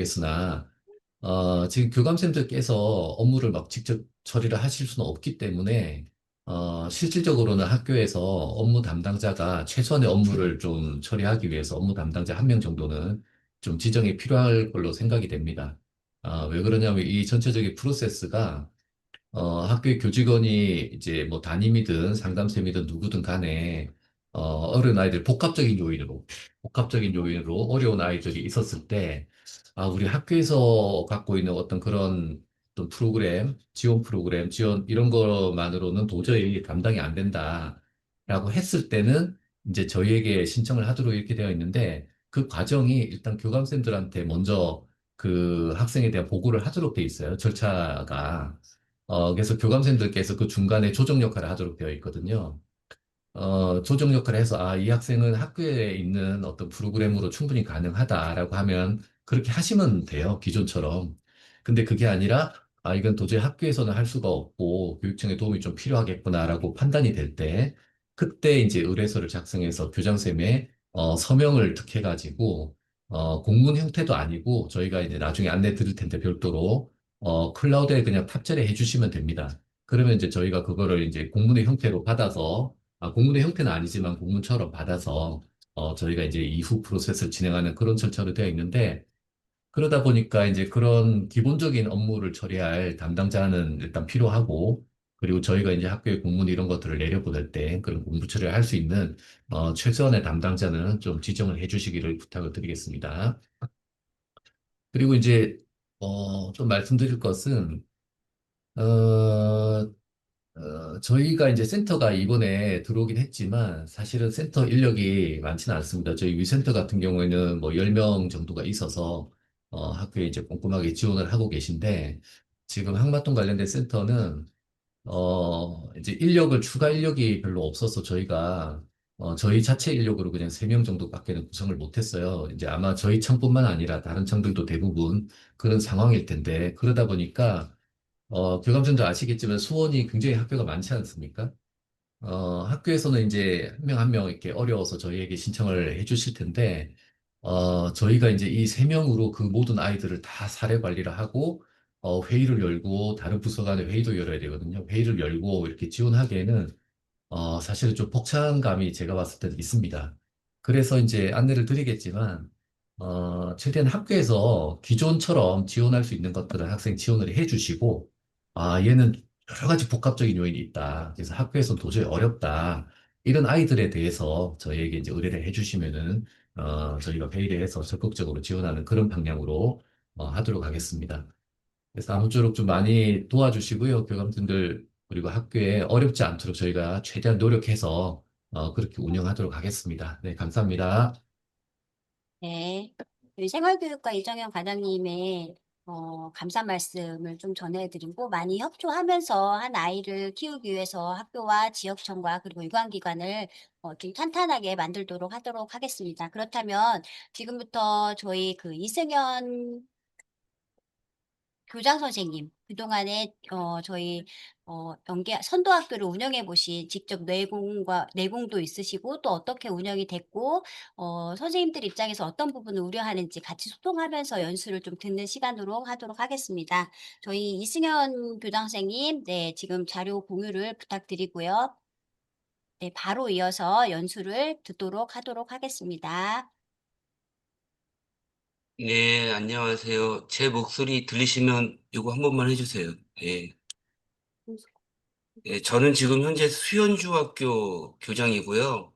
모르겠으나, 지금 교감생들께서 업무를 막 직접 처리를 하실 수는 없기 때문에, 실질적으로는 학교에서 업무 담당자가 최소한의 업무를 좀 처리하기 위해서 업무 담당자 한 명 정도는 좀 지정이 필요할 걸로 생각이 됩니다. 왜 그러냐면 이 전체적인 프로세스가 학교의 교직원이 이제 뭐 담임이든 상담쌤이든 누구든 간에 어린 아이들 복합적인 요인으로 어려운 아이들이 있었을 때 우리 학교에서 갖고 있는 어떤 그런 어떤 프로그램, 지원 프로그램, 지원 이런 것만으로는 도저히 감당이 안 된다라고 했을 때는 이제 저희에게 신청을 하도록 이렇게 되어 있는데 그 과정이 일단 교감쌤들한테 먼저 그 학생에 대한 보고를 하도록 돼 있어요. 절차가. 그래서 교감생들께서 그 중간에 조정 역할을 하도록 되어 있거든요. 조정 역할을 해서, 이 학생은 학교에 있는 어떤 프로그램으로 충분히 가능하다라고 하면 그렇게 하시면 돼요. 기존처럼. 근데 그게 아니라, 이건 도저히 학교에서는 할 수가 없고 교육청의 도움이 좀 필요하겠구나라고 판단이 될 때, 그때 이제 의뢰서를 작성해서 교장쌤의 서명을 득해가지고, 공문 형태도 아니고 저희가 이제 나중에 안내 드릴 텐데 별도로, 클라우드에 그냥 탑재를 해주시면 됩니다. 그러면 이제 저희가 그거를 이제 공문의 형태로 받아서 공문의 형태는 아니지만 공문처럼 받아서 저희가 이제 이후 프로세스를 진행하는 그런 절차로 되어 있는데 그러다 보니까 이제 그런 기본적인 업무를 처리할 담당자는 일단 필요하고 그리고 저희가 이제 학교에 공문 이런 것들을 내려보낼 때 그런 공부 처리를 할 수 있는 최소한의 담당자는 좀 지정을 해주시기를 부탁을 드리겠습니다. 그리고 이제 좀 말씀드릴 것은 어, 저희가 이제 센터가 이번에 들어오긴 했지만 사실은 센터 인력이 많지는 않습니다. 저희 위센터 같은 경우에는 뭐 10명 정도가 있어서 학교에 이제 꼼꼼하게 지원을 하고 계신데 지금 항마통 관련된 센터는 이제 추가 인력이 별로 없어서 저희가 저희 자체 인력으로 그냥 3명 정도밖에는 구성을 못했어요. 이제 아마 저희 청뿐만 아니라 다른 청들도 대부분 그런 상황일 텐데 그러다 보니까 교감선도 아시겠지만 수원이 굉장히 학교가 많지 않습니까? 학교에서는 이제 한 명 한 명 이렇게 어려워서 저희에게 신청을 해주실 텐데, 저희가 이제 이 3명으로 그 모든 아이들을 다 사례 관리를 하고, 회의를 열고, 다른 부서 간에 회의도 열어야 되거든요. 회의를 열고 이렇게 지원하기에는 사실은 좀 벅찬 감이 제가 봤을 때는 있습니다. 그래서 이제 안내를 드리겠지만, 최대한 학교에서 기존처럼 지원할 수 있는 것들은 학생 지원을 해주시고, 얘는 여러 가지 복합적인 요인이 있다. 그래서 학교에서 도저히 어렵다. 이런 아이들에 대해서 저희에게 이제 의뢰를 해주시면은, 저희가 회의를 해서 적극적으로 지원하는 그런 방향으로 하도록 하겠습니다. 그래서 아무쪼록 좀 많이 도와주시고요. 교감분들 그리고 학교에 어렵지 않도록 저희가 최대한 노력해서 그렇게 운영하도록 하겠습니다. 네, 감사합니다. 네. 저희 생활교육과 이정현 과장님의 감사 말씀을 좀 전해드리고 많이 협조하면서 한 아이를 키우기 위해서 학교와 지역청과 그리고 유관기관을 좀 탄탄하게 만들도록 하도록 하겠습니다. 그렇다면 지금부터 저희 그 이승현 교장 선생님, 그동안에 저희 연계 선도학교를 운영해 보신 직접 내공도 있으시고 또 어떻게 운영이 됐고 선생님들 입장에서 어떤 부분을 우려하는지 같이 소통하면서 연수를 좀 듣는 시간으로 하도록 하겠습니다. 저희 이승현 교장 선생님, 네, 지금 자료 공유를 부탁드리고요. 네, 바로 이어서 연수를 듣도록 하도록 하겠습니다. 네, 안녕하세요. 제 목소리 들리시면 이거 한 번만 해주세요. 예. 예, 저는 지금 현재 수연중학교 교장이고요.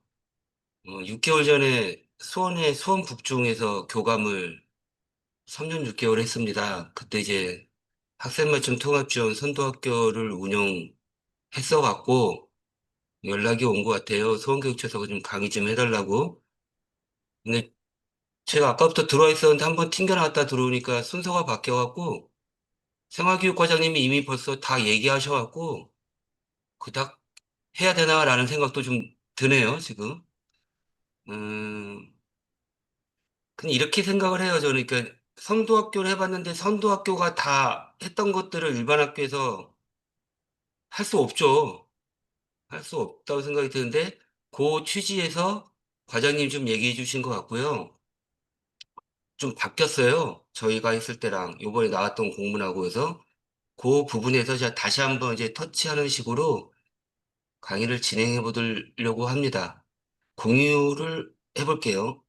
6개월 전에 수원의 수원북중에서 교감을 3년 6개월 했습니다. 그때 이제 학생맞춤 통합지원 선도학교를 운영했어갖고 연락이 온 것 같아요. 수원교육청에서 좀 강의 좀 해달라고. 근데 제가 아까부터 들어와 있었는데 한번 튕겨나갔다 들어오니까 순서가 바뀌어갖고 생활교육과장님이 이미 벌써 다 얘기하셔갖고 그닥 해야 되나라는 생각도 좀 드네요, 지금. 음, 그냥 이렇게 생각을 해요, 저는. 그러니까 선도학교를 해봤는데 선도학교가 다 했던 것들을 일반 학교에서 할 수 없죠. 할 수 없다고 생각이 드는데 그 취지에서 과장님 좀 얘기해 주신 것 같고요. 좀 바뀌었어요. 저희가 했을 때랑 요번에 나왔던 공문하고 해서 그 부분에서 제가 다시 한번 이제 터치하는 식으로 강의를 진행해 보려고 합니다. 공유를 해볼게요.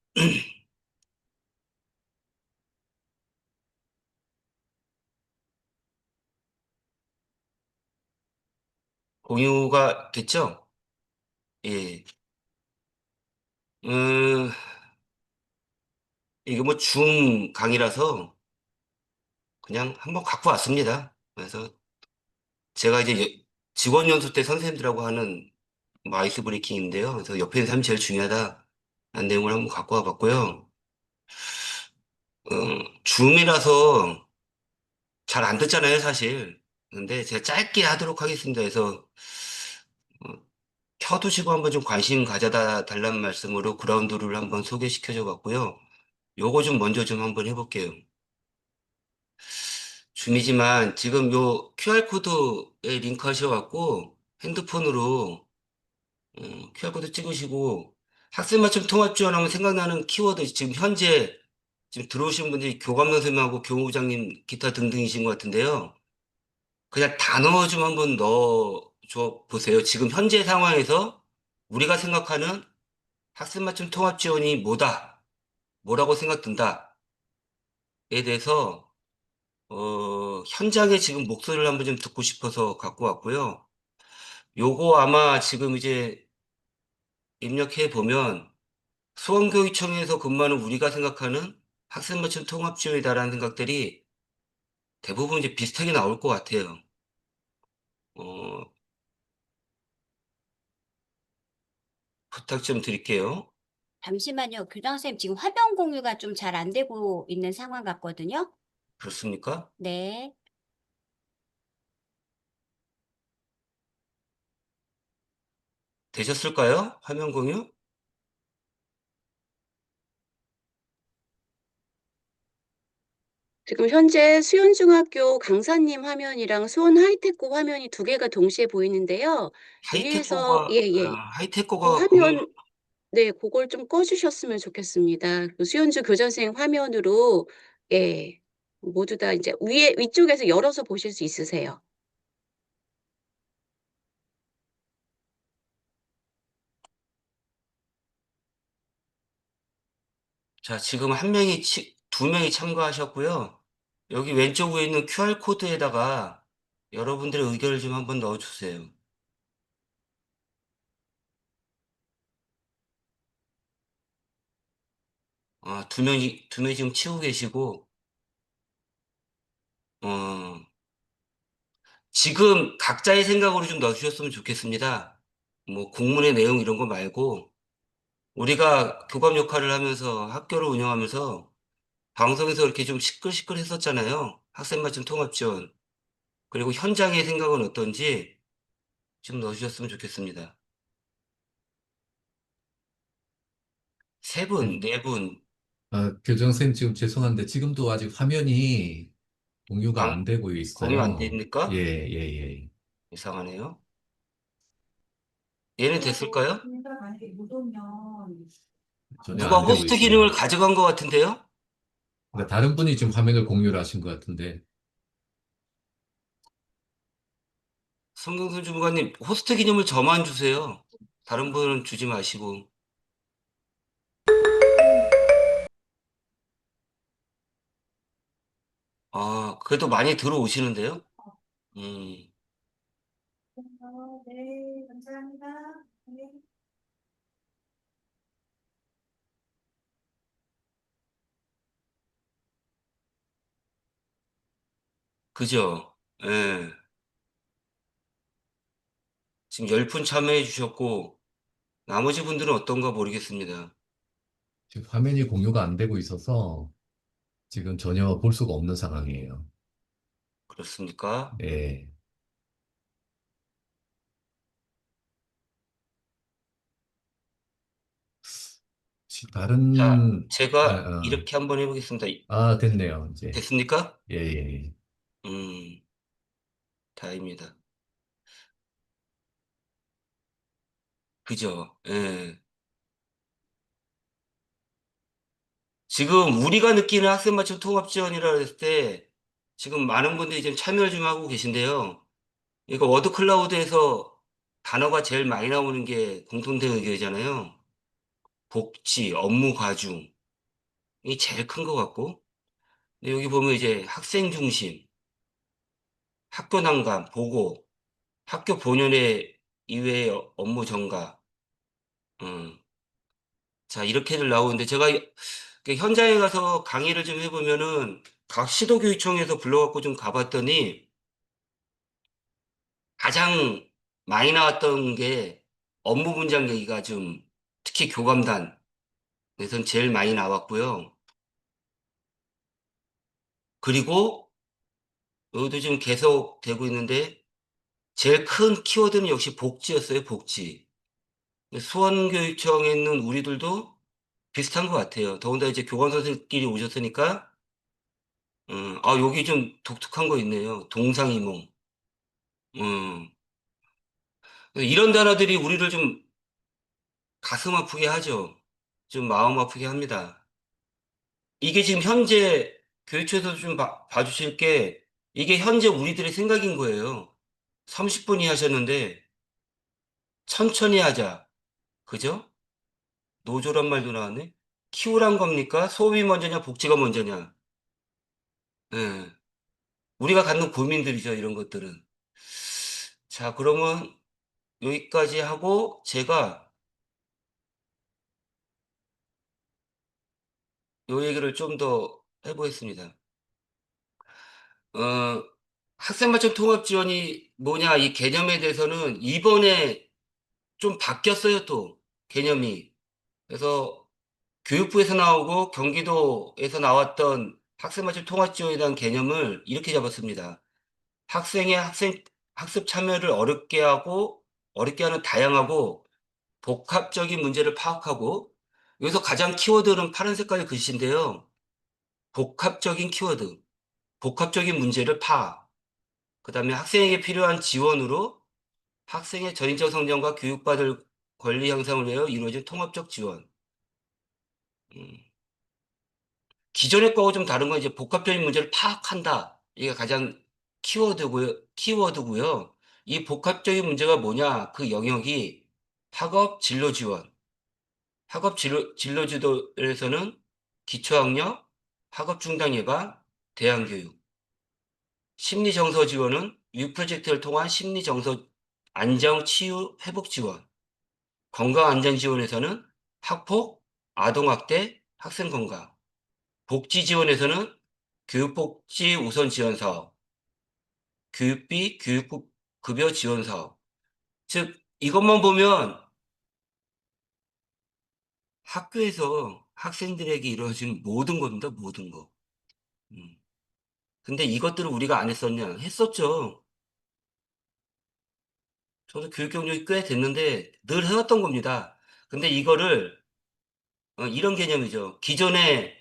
공유가 됐죠? 예. 음, 이게 뭐 줌 강의라서 그냥 한번 갖고 왔습니다. 그래서 제가 이제 직원 연수 때 선생님들하고 하는 뭐 아이스 브레이킹인데요. 그래서 옆에 있는 사람이 제일 중요하다는 내용을 한번 갖고 와봤고요. 줌이라서 잘 안 듣잖아요, 사실. 근데 제가 짧게 하도록 하겠습니다. 그래서 어, 켜두시고 한번 좀 관심 가져다 달라는 말씀으로 그라운드를 한번 소개시켜줘 봤고요. 요거 좀 먼저 좀 한번 해볼게요. 줌이지만 지금 요 QR코드에 링크 하셔갖고 핸드폰으로 QR코드 찍으시고 학생 맞춤 통합 지원하면 생각나는 키워드 지금 현재 지금 들어오신 분들이 교감 선생님하고 교무부장님 기타 등등이신 것 같은데요. 그냥 단어 좀 한번 넣어줘 보세요. 지금 현재 상황에서 우리가 생각하는 학생 맞춤 통합 지원이 뭐다, 뭐라고 생각든다에 대해서 현장에 지금 목소리를 한번 좀 듣고 싶어서 갖고 왔고요. 요거 아마 지금 이제 입력해 보면 수원교육청에서 근무하는 우리가 생각하는 학생 맞춤 통합 지원이다라는 생각들이 대부분 이제 비슷하게 나올 것 같아요. 어, 부탁 좀 드릴게요. 잠시만요. 교장 선생님 지금 화면 공유가 좀 잘 안 되고 있는 상황 같거든요. 그렇습니까? 네. 되셨을까요? 화면 공유? 지금 현재 수연중학교 강사님 화면이랑 수원 하이테크 화면이 두 개가 동시에 보이는데요. 하이테크가, 위에서 예예. 그 하이테크가 공유, 화면 네, 그걸 좀 꺼주셨으면 좋겠습니다. 그 수연주 교장선생님 화면으로 예, 모두 다 이제 위쪽에서 열어서 보실 수 있으세요. 자, 지금 두 명이 참가하셨고요. 여기 왼쪽 위에 있는 QR코드에다가 여러분들의 의견을 좀 한번 넣어주세요. 두 명이 지금 치고 계시고, 어, 지금 각자의 생각으로 좀 넣어주셨으면 좋겠습니다. 뭐, 공문의 내용 이런 거 말고, 우리가 교감 역할을 하면서 학교를 운영하면서 방송에서 이렇게 좀 시끌시끌 했었잖아요. 학생 맞춤 통합 지원. 그리고 현장의 생각은 어떤지 좀 넣어주셨으면 좋겠습니다. 세 네. 분, 네 분, 교장 선생님 지금 죄송한데 지금도 아직 화면이 공유가 방, 안 되고 공유 안 있어요. 예, 됩니까? 예, 예. 이상하네요. 얘는 됐을까요? 전혀 누가 안 되고 호스트 기능을 있어요. 가져간 것 같은데요? 그러니까 다른 분이 지금 화면을 공유를 하신 것 같은데, 성경선 주무관님, 호스트 기능을 저만 주세요. 다른 분은 주지 마시고. 그래도 많이 들어오시는데요? 음, 네, 감사합니다. 네. 그죠? 예. 지금 10분 참여해 주셨고, 나머지 분들은 어떤가 모르겠습니다. 지금 화면이 공유가 안 되고 있어서 지금 전혀 볼 수가 없는 상황이에요. 그렇습니까? 예. 자, 다른, 아, 제가 이렇게 한번 해보겠습니다. 됐네요, 이제. 됐습니까? 예, 예, 예. 음, 다행입니다. 그죠? 예. 지금 우리가 느끼는 학생 맞춤 통합 지원이라 했을 때 지금 많은 분들이 좀 참여를 좀 하고 계신데요. 이거 워드 클라우드에서 단어가 제일 많이 나오는 게 공통된 의견이잖아요. 복지, 업무 과중. 이게 제일 큰 것 같고. 근데 여기 보면 이제 학생 중심, 학교 난감, 보고, 학교 본연의 이외의 업무 전가. 음. 자, 이렇게들 나오는데 제가 현장에 가서 강의를 좀 해보면은 각 시도교육청에서 불러갖고 좀 가봤더니 가장 많이 나왔던 게 업무 분장 얘기가 좀 특히 교감단에선 제일 많이 나왔고요. 그리고 여기도 지금 계속 되고 있는데 제일 큰 키워드는 역시 복지였어요, 복지. 수원교육청에 있는 우리들도 비슷한 것 같아요. 더군다나 이제 교감 선생님끼리 오셨으니까, 여기 좀 독특한 거 있네요. 동상이몽. 음, 이런 단어들이 우리를 좀 가슴 아프게 하죠. 좀 마음 아프게 합니다. 이게 지금 현재 교육청에서 좀 봐주실 게 이게 현재 우리들의 생각인 거예요. 30분이 하셨는데 천천히 하자. 그죠? 노조란 말도 나왔네. 키우란 겁니까? 소음이 먼저냐, 복지가 먼저냐? 예. 우리가 갖는 고민들이죠, 이런 것들은. 자, 그러면 여기까지 하고 제가 요 얘기를 좀 더 해보겠습니다. 어, 학생 맞춤 통합 지원이 뭐냐, 이 개념에 대해서는 이번에 좀 바뀌었어요, 또, 개념이. 그래서 교육부에서 나오고 경기도에서 나왔던 학생 맞춤 통합 지원에 대한 개념을 이렇게 잡았습니다. 학생의 학습 참여를 어렵게 하는 다양하고 복합적인 문제를 파악하고, 여기서 가장 키워드는 파란 색깔의 글씨인데요. 복합적인 키워드, 복합적인 문제를 파악. 그 다음에 학생에게 필요한 지원으로 학생의 전인적 성장과 교육받을 권리 향상을 위하여 이루어진 통합적 지원. 음, 기존의 거하고 좀 다른 건 이제 복합적인 문제를 파악한다. 이게 가장 키워드고요. 이 복합적인 문제가 뭐냐? 그 영역이 학업 진로 지원. 진로 지도에서는 기초학력, 학업 중단 예방, 대안교육. 심리 정서 지원은 유 프로젝트를 통한 심리 정서 안정 치유 회복 지원. 건강 안전 지원에서는 학폭, 아동학대, 학생 건강. 복지 지원에서는 교육복지 우선 지원 사업, 교육비, 교육급여 지원 사업. 즉, 이것만 보면 학교에서 학생들에게 이루어진 모든 겁니다, 모든 거. 음. 근데 이것들을 우리가 안 했었냐? 했었죠. 저도 교육 경력이 꽤 됐는데 늘 해왔던 겁니다. 근데 이거를, 이런 개념이죠. 기존에는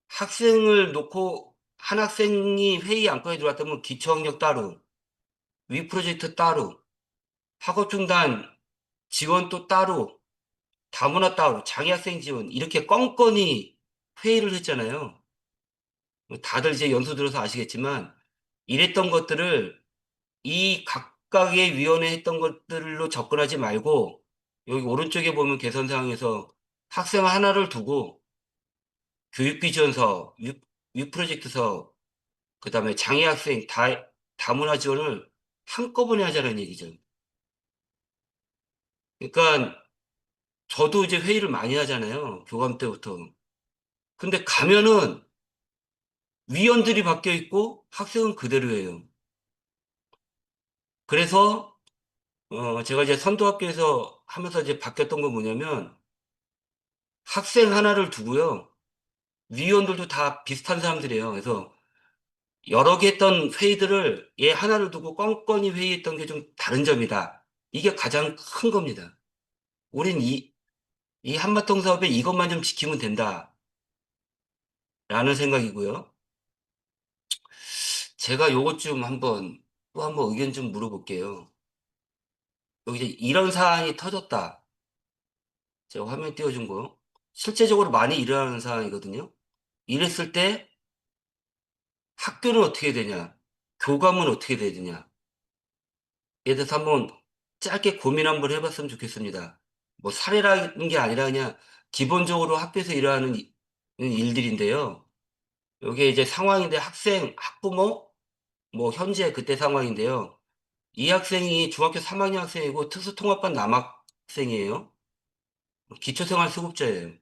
학생을 놓고 한 학생이 회의 안건에 들어왔다면 기초학력 따로, 위 프로젝트 따로, 학업 중단 지원 또 따로, 다문화 따로, 장애학생 지원 이렇게 껌껌이 회의를 했잖아요. 다들 이제 연수 들어서 아시겠지만 이랬던 것들을 이 각각의 위원회 했던 것들로 접근하지 말고 여기 오른쪽에 보면 개선 사항에서 학생 하나를 두고 교육비 지원 사업, 위 프로젝트 사업, 그다음에 장애 학생 다문화 지원을 한꺼번에 하자는 얘기죠. 그러니까 저도 이제 회의를 많이 하잖아요. 교감 때부터. 근데 가면은 위원들이 바뀌어 있고 학생은 그대로예요. 그래서 제가 이제 선도학교에서 하면서 이제 바뀌었던 건 뭐냐면 학생 하나를 두고요. 위원들도 다 비슷한 사람들이에요. 그래서 여러 개 했던 회의들을 얘 하나를 두고 껌껌이 회의했던 게 좀 다른 점이다. 이게 가장 큰 겁니다. 우린 이 한바탕 사업에 이것만 좀 지키면 된다. 라는 생각이고요. 제가 요것 좀 또 한번 의견 좀 물어볼게요. 여기 이제 이런 사안이 터졌다. 제가 화면 띄워준 거. 실제적으로 많이 일어나는 상황이거든요. 이랬을 때 학교는 어떻게 되냐? 교감은 어떻게 되느냐? 에 대해서 한번 짧게 고민 한번 해 봤으면 좋겠습니다. 뭐 사례라는 게 아니라 그냥 기본적으로 학교에서 일어나는 일들인데요. 요게 이제 상황인데 학생, 학부모, 뭐 현재 그때 상황인데요. 이 학생이 중학교 3 학년 학생이고 특수통합반 남학생이에요. 기초생활수급자예요.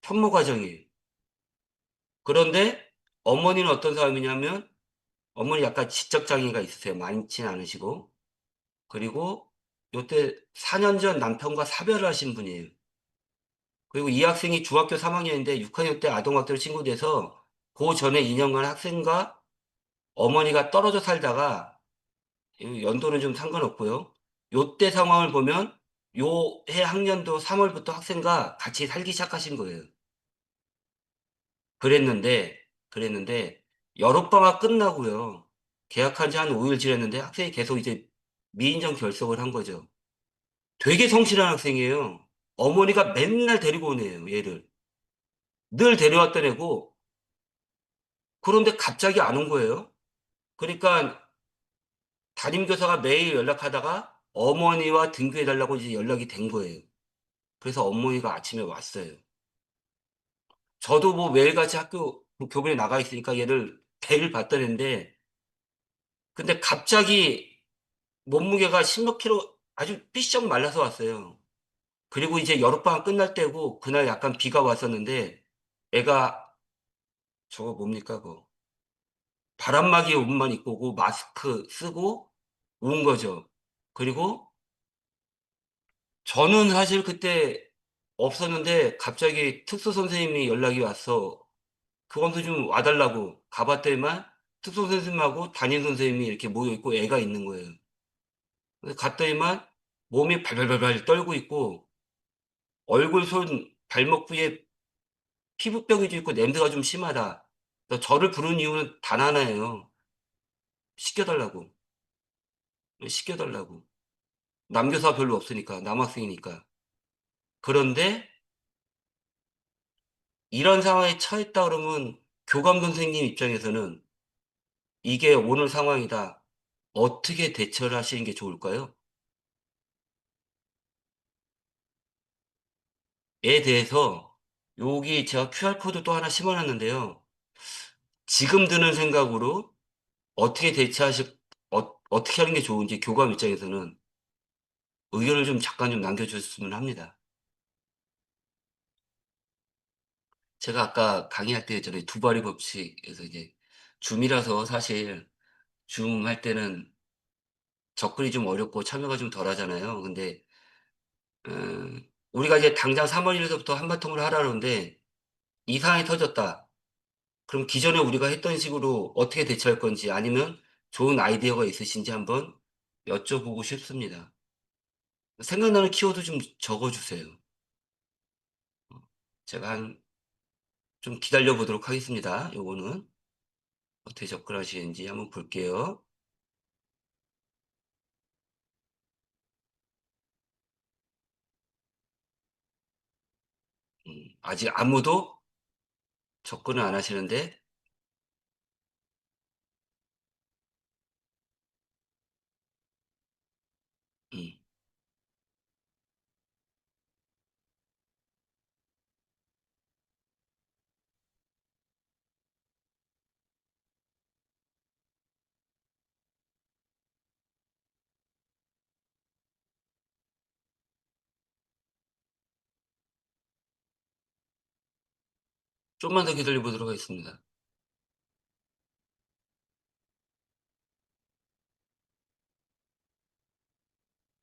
현모가정이에요. 그런데 어머니는 어떤 사람이냐면 어머니 약간 지적장애가 있으세요. 많지는 않으시고. 그리고 요때 4년 전 남편과 사별을 하신 분이에요. 그리고 이 학생이 중학교 3 학년인데 6 학년 때 아동학대로 신고돼서 그 전에 2 년간 학생과 어머니가 떨어져 살다가 이 연도는 좀 상관없고요. 요때 상황을 보면 요 해 학년도 3 월부터 학생과 같이 살기 시작하신 거예요. 그랬는데 여름방학 끝나고요. 개학한 지 한 5일 지났는데 학생이 계속 이제 미인정 결석을 한 거죠. 되게 성실한 학생이에요. 어머니가 맨날 데리고 오네요, 얘를. 늘 데려왔던 애고, 그런데 갑자기 안 온 거예요. 그러니까 담임교사가 매일 연락하다가 어머니와 등교해 달라고 이제 연락이 된 거예요. 그래서 어머니가 아침에 왔어요. 저도 뭐 매일같이 학교 교문에 나가 있으니까 얘를 매일 봤던 앤데, 근데 갑자기 몸무게가 10몇 킬로 아주 삐쩍 말라서 왔어요. 그리고 이제 여름방학 끝날 때고 그날 약간 비가 왔었는데 애가 저거 뭡니까 그거. 바람막이 옷만 입고 오고 마스크 쓰고 온 거죠. 그리고 저는 사실 그때 없었는데 갑자기 특수 선생님이 연락이 와서 그건도 좀 와 달라고 가 봤더니만 특수 선생님하고 담임 선생님이 이렇게 모여 있고 애가 있는 거예요. 그래서 갔더니만 몸이 발발발발 떨고 있고 얼굴, 손, 발목 부위에 피부병이 좀 있고 냄새가 좀 심하다. 그래서 저를 부른 이유는 단 하나예요. 시켜 달라고. 시켜 달라고. 남교사가 별로 없으니까 남학생이니까. 그런데 이런 상황에 처했다 그러면 교감 선생님 입장에서는 '이게 오늘 상황이다.' 어떻게 대처를 하시는 게 좋을까요? 에 대해서 여기 제가 QR 코드 또 하나 심어 놨는데요. 지금 드는 생각으로 어떻게 대처하실 어떻게 하는 게 좋은지 교감 입장에서는 의견을 좀 잠깐 좀 남겨 주셨으면 합니다. 제가 아까 강의할 때 전에 두 발의 법칙에서 이제 줌이라서 사실 줌 할 때는 접근이 좀 어렵고 참여가 좀 덜하잖아요. 근데 우리가 이제 당장 3월 1 일서부터 한바탕으로 하라 그러는데 이 상황이 터졌다. 그럼 기존에 우리가 했던 식으로 어떻게 대처할 건지 아니면 좋은 아이디어가 있으신지 한번 여쭤보고 싶습니다. 생각나는 키워드 좀 적어 주세요. 제가 한 좀 기다려 보도록 하겠습니다. 요거는 어떻게 접근하시는지 한번 볼게요. 아직 아무도 접근을 안 하시는데 음 좀만 더 기다려 보도록 하겠습니다.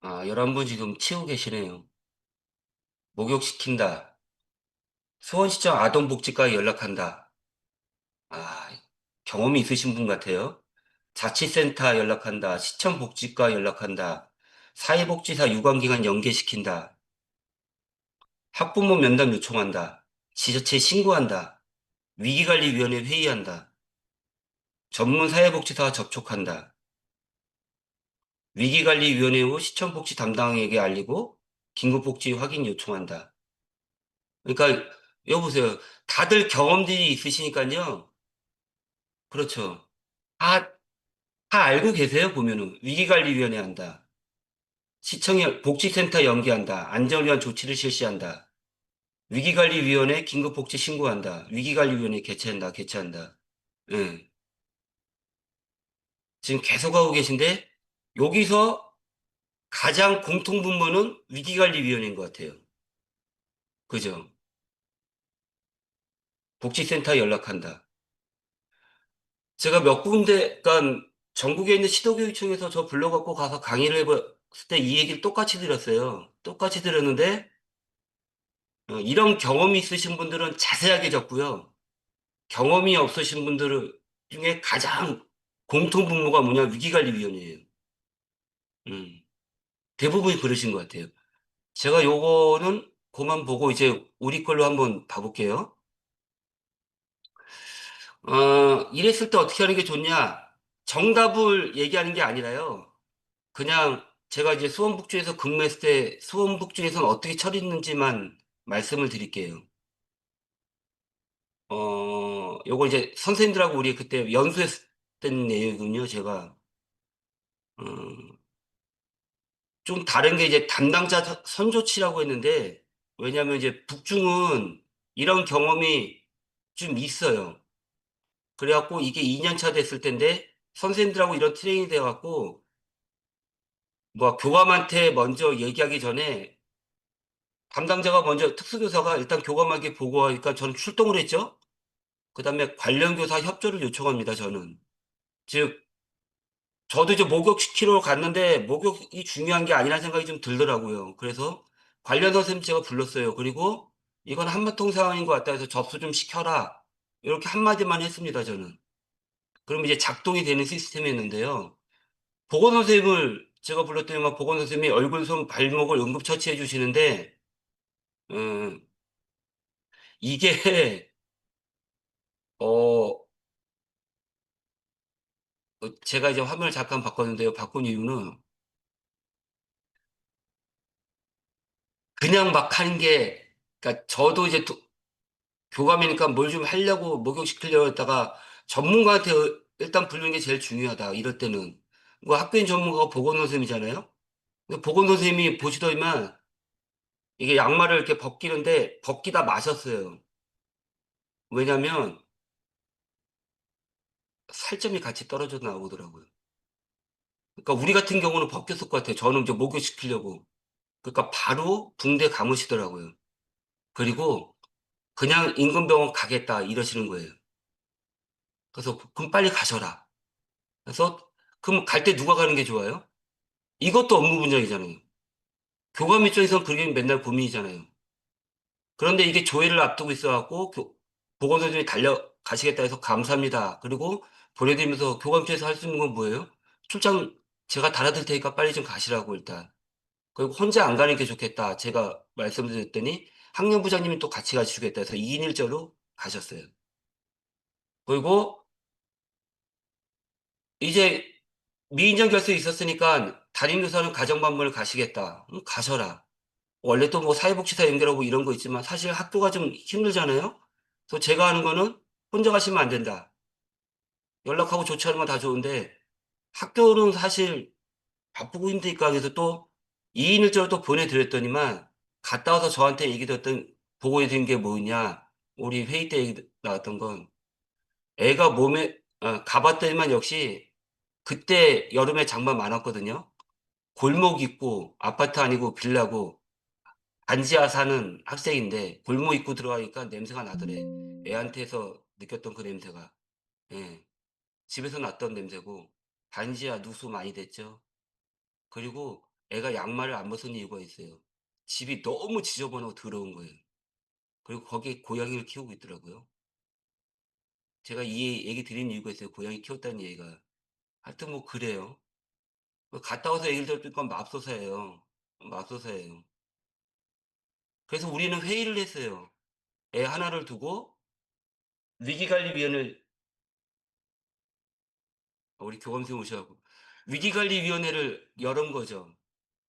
아 11분 지금 치고 계시네요. 목욕시킨다. 수원시청 아동복지과에 연락한다. 아 경험이 있으신 분 같아요. 자치센터 연락한다. 시청복지과 연락한다. 사회복지사 유관기관 연계시킨다. 학부모 면담 요청한다. 지자체에 신고한다. 위기관리위원회 회의한다. 전문 사회복지사와 접촉한다. 위기관리위원회 후 시청복지 담당에게 알리고 긴급복지 확인 요청한다. 그러니까 여보세요. 다들 경험들이 있으시니까요. 그렇죠. 다, 다 알고 계세요, 보면은. 위기관리위원회 한다. 시청 복지센터 연계한다. 안전위한 조치를 실시한다. 위기관리위원회 긴급복지 신고한다. 위기관리위원회 개최한다. 개최한다. 예. 지금 계속 하고 계신데 여기서 가장 공통분모는 위기관리위원회인 것 같아요. 그죠? 복지센터 연락한다. 제가 몇 군데, 그러니까 전국에 있는 시도교육청에서 저 불러갖고 가서 강의를 해봤을 때 이 얘기를 똑같이 드렸어요. 똑같이 들었는데 이런 경험이 있으신 분들은 자세하게 적고요. 경험이 없으신 분들 중에 가장 공통분모가 뭐냐? 위기관리위원회예요. 음, 대부분이 그러신 것 같아요. 제가 요거는 그만 보고 이제 우리 걸로 한번 봐볼게요. 이랬을 때 어떻게 하는 게 좋냐? 정답을 얘기하는 게 아니라요. 그냥 제가 이제 수원북주에서 근무했을 때 수원북주에서는 어떻게 처리했는지만 말씀을 드릴게요. 요거 이제 선생님들하고 우리 그때 연수했던 내용이군요, 제가. 어, 좀 다른 게 이제 담당자 선조치라고 했는데, 왜냐면 이제 북중은 이런 경험이 좀 있어요. 그래갖고 이게 2년 차 됐을 텐데, 선생님들하고 이런 트레이닝이 돼갖고, 뭐 교감한테 먼저 얘기하기 전에 담당자가 먼저 특수교사가 일단 교감하게 보고하니까 저는 출동을 했죠. 그다음에 관련 교사 협조를 요청합니다, 저는. 즉 저도 이제 목욕시키러 갔는데 목욕이 중요한 게 아니라는 생각이 좀 들더라고요. 그래서 관련 선생님 제가 불렀어요. 그리고 이건 한마통 상황인 것 같다 해서 접수 좀 시켜라. 이렇게 한마디만 했습니다, 저는. 그럼 이제 작동이 되는 시스템이었는데요. 보건 선생님을 제가 불렀더니 막 보건 선생님이 얼굴, 손, 발목을 응급처치해 주시는데, 음, 이게, 어, 제가 이제 화면을 잠깐 바꿨는데요. 바꾼 이유는 그냥 막 하는 게, 그러니까 저도 이제 교감이니까 뭘 좀 하려고 목욕시키려고 했다가 전문가한테 일단 부르는 게 제일 중요하다. 이럴 때는. 뭐 학교인 전문가가 보건 선생님이잖아요. 근데 보건 선생님이 보시더니만 이게 양말을 이렇게 벗기는데 벗기다 마셨어요. 왜냐면 살점이 같이 떨어져 나오더라고요. 그러니까 우리 같은 경우는 벗겼을 것 같아요. 저는 이제 목욕시키려고. 그러니까 바로 붕대 감으시더라고요. 그리고 그냥 인근병원 가겠다 이러시는 거예요. 그래서 그럼 빨리 가셔라. 그래서 그럼 갈 때 누가 가는 게 좋아요? 이것도 업무 분야이잖아요. 교감 입장에서는 그게 맨날 고민이잖아요. 그런데 이게 조회를 앞두고 있어갖고 보건소장이 달려가시겠다 해서 감사합니다. 그리고 보내드리면서 교감 입장에서 할 수 있는 건 뭐예요? 출장 제가 달아드릴 테니까 빨리 좀 가시라고 일단. 그리고 혼자 안 가는 게 좋겠다. 제가 말씀드렸더니 학년부장님이 또 같이 가시겠다 해서 2인 1조로 가셨어요. 그리고 이제 미인정 결석이 있었으니까 담임교사는 가정반문을 가시겠다. 가셔라. 원래 또 뭐 사회복지사 연결하고 이런 거 있지만 사실 학교가 좀 힘들잖아요. 그래서 제가 하는 거는 혼자 가시면 안 된다. 연락하고 조치하는 건 다 좋은데 학교는 사실 바쁘고 힘드니까 그래서 또 2인 1조로 또 보내드렸더니만 갔다 와서 저한테 얘기 드렸던 보고해 드린 게 뭐냐. 우리 회의 때 얘기 나왔던 건 애가 몸에 가봤더니만 역시 그때 여름에 장마 많았거든요. 골목 있고 아파트 아니고 빌라고 반지하 사는 학생인데 골목 입구 들어가니까 냄새가 나더래. 애한테서 느꼈던 그 냄새가. 예. 집에서 났던 냄새고 반지하 누수 많이 됐죠. 그리고 애가 양말을 안 벗은 이유가 있어요. 집이 너무 지저분하고 더러운 거예요. 그리고 거기에 고양이를 키우고 있더라고요. 제가 이 얘기 드린 이유가 있어요. 고양이 키웠다는 얘기가. 하여튼 뭐 그래요. 갔다 와서 얘기를 들었더니 맙소사예요. 맙소사예요. 그래서 우리는 회의를 했어요. 애 하나를 두고 위기관리위원회를 우리 교감생 오셔갖고 위기관리위원회를 열은 거죠.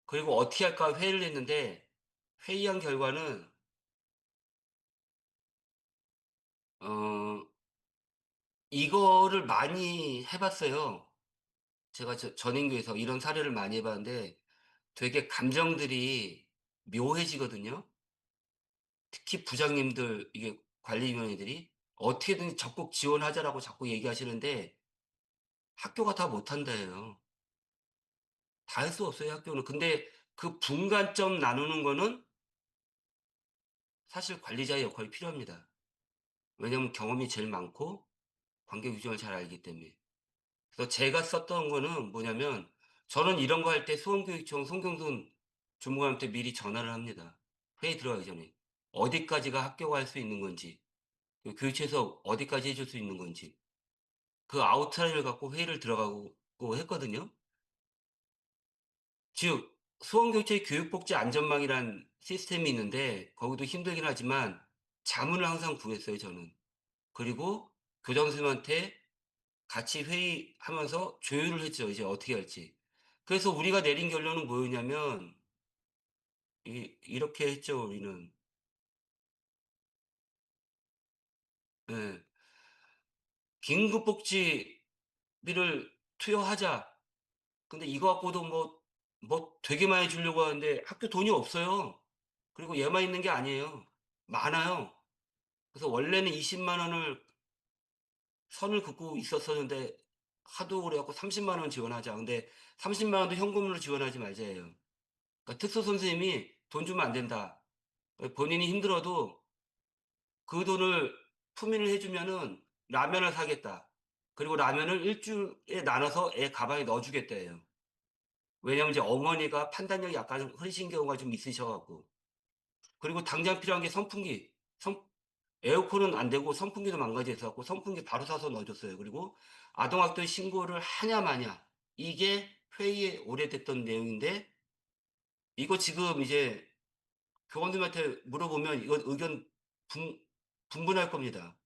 그리고 어떻게 할까 회의를 했는데 회의한 결과는 어, 이거를 많이 해봤어요. 제가 전인교에서 이런 사례를 많이 해봤는데 되게 감정들이 묘해지거든요. 특히 부장님들, 이게 관리위원회들이 어떻게든 적극 지원하자라고 자꾸 얘기하시는데 학교가 다 못한다예요. 다 할 수 없어요, 학교는. 근데 그 분간점 나누는 거는 사실 관리자의 역할이 필요합니다. 왜냐하면 경험이 제일 많고 관계 규정을 잘 알기 때문에. 그래서 제가 썼던 거는 뭐냐면 저는 이런 거 할 때 수원교육청 송경순 주무관한테 미리 전화를 합니다. 회의 들어가기 전에. 어디까지가 학교가 할 수 있는 건지, 그 교육청에서 어디까지 해줄 수 있는 건지. 그 아웃라인을 갖고 회의를 들어가고 했거든요. 즉, 수원교육청의 교육복지 안전망이란 시스템이 있는데 거기도 힘들긴 하지만 자문을 항상 구했어요, 저는. 그리고 교장 선생님한테 같이 회의하면서 조율을 했죠. 이제 어떻게 할지. 그래서 우리가 내린 결론은 뭐였냐면, 이렇게 했죠, 우리는. 예, 긴급복지비를 투여하자. 근데 이거 갖고도 뭐 되게 많이 주려고 하는데 학교 돈이 없어요. 그리고 얘만 있는 게 아니에요. 많아요. 그래서 원래는 20만 원을 선을 긋고 있었었는데 하도 그래갖고 30만 원 지원하자. 근데 30만 원도 현금으로 지원하지 말자예요. 그러니까 특수 선생님이 돈 주면 안 된다. 본인이 힘들어도 그 돈을 품위를 해주면은 라면을 사겠다. 그리고 라면을 일주일에 나눠서 애 가방에 넣어주겠다예요. 왜냐면 이제 어머니가 판단력이 약간 흐리신 경우가 좀 있으셔갖고. 그리고 당장 필요한 게 선풍기. 에어컨은 안 되고 선풍기도 망가져있어갖고 선풍기 바로 사서 넣어줬어요. 그리고 아동학대 신고를 하냐 마냐. 이게 회의에 오래됐던 내용인데 이거 지금 이제 교원들한테 물어보면 이건 의견 분분할 겁니다.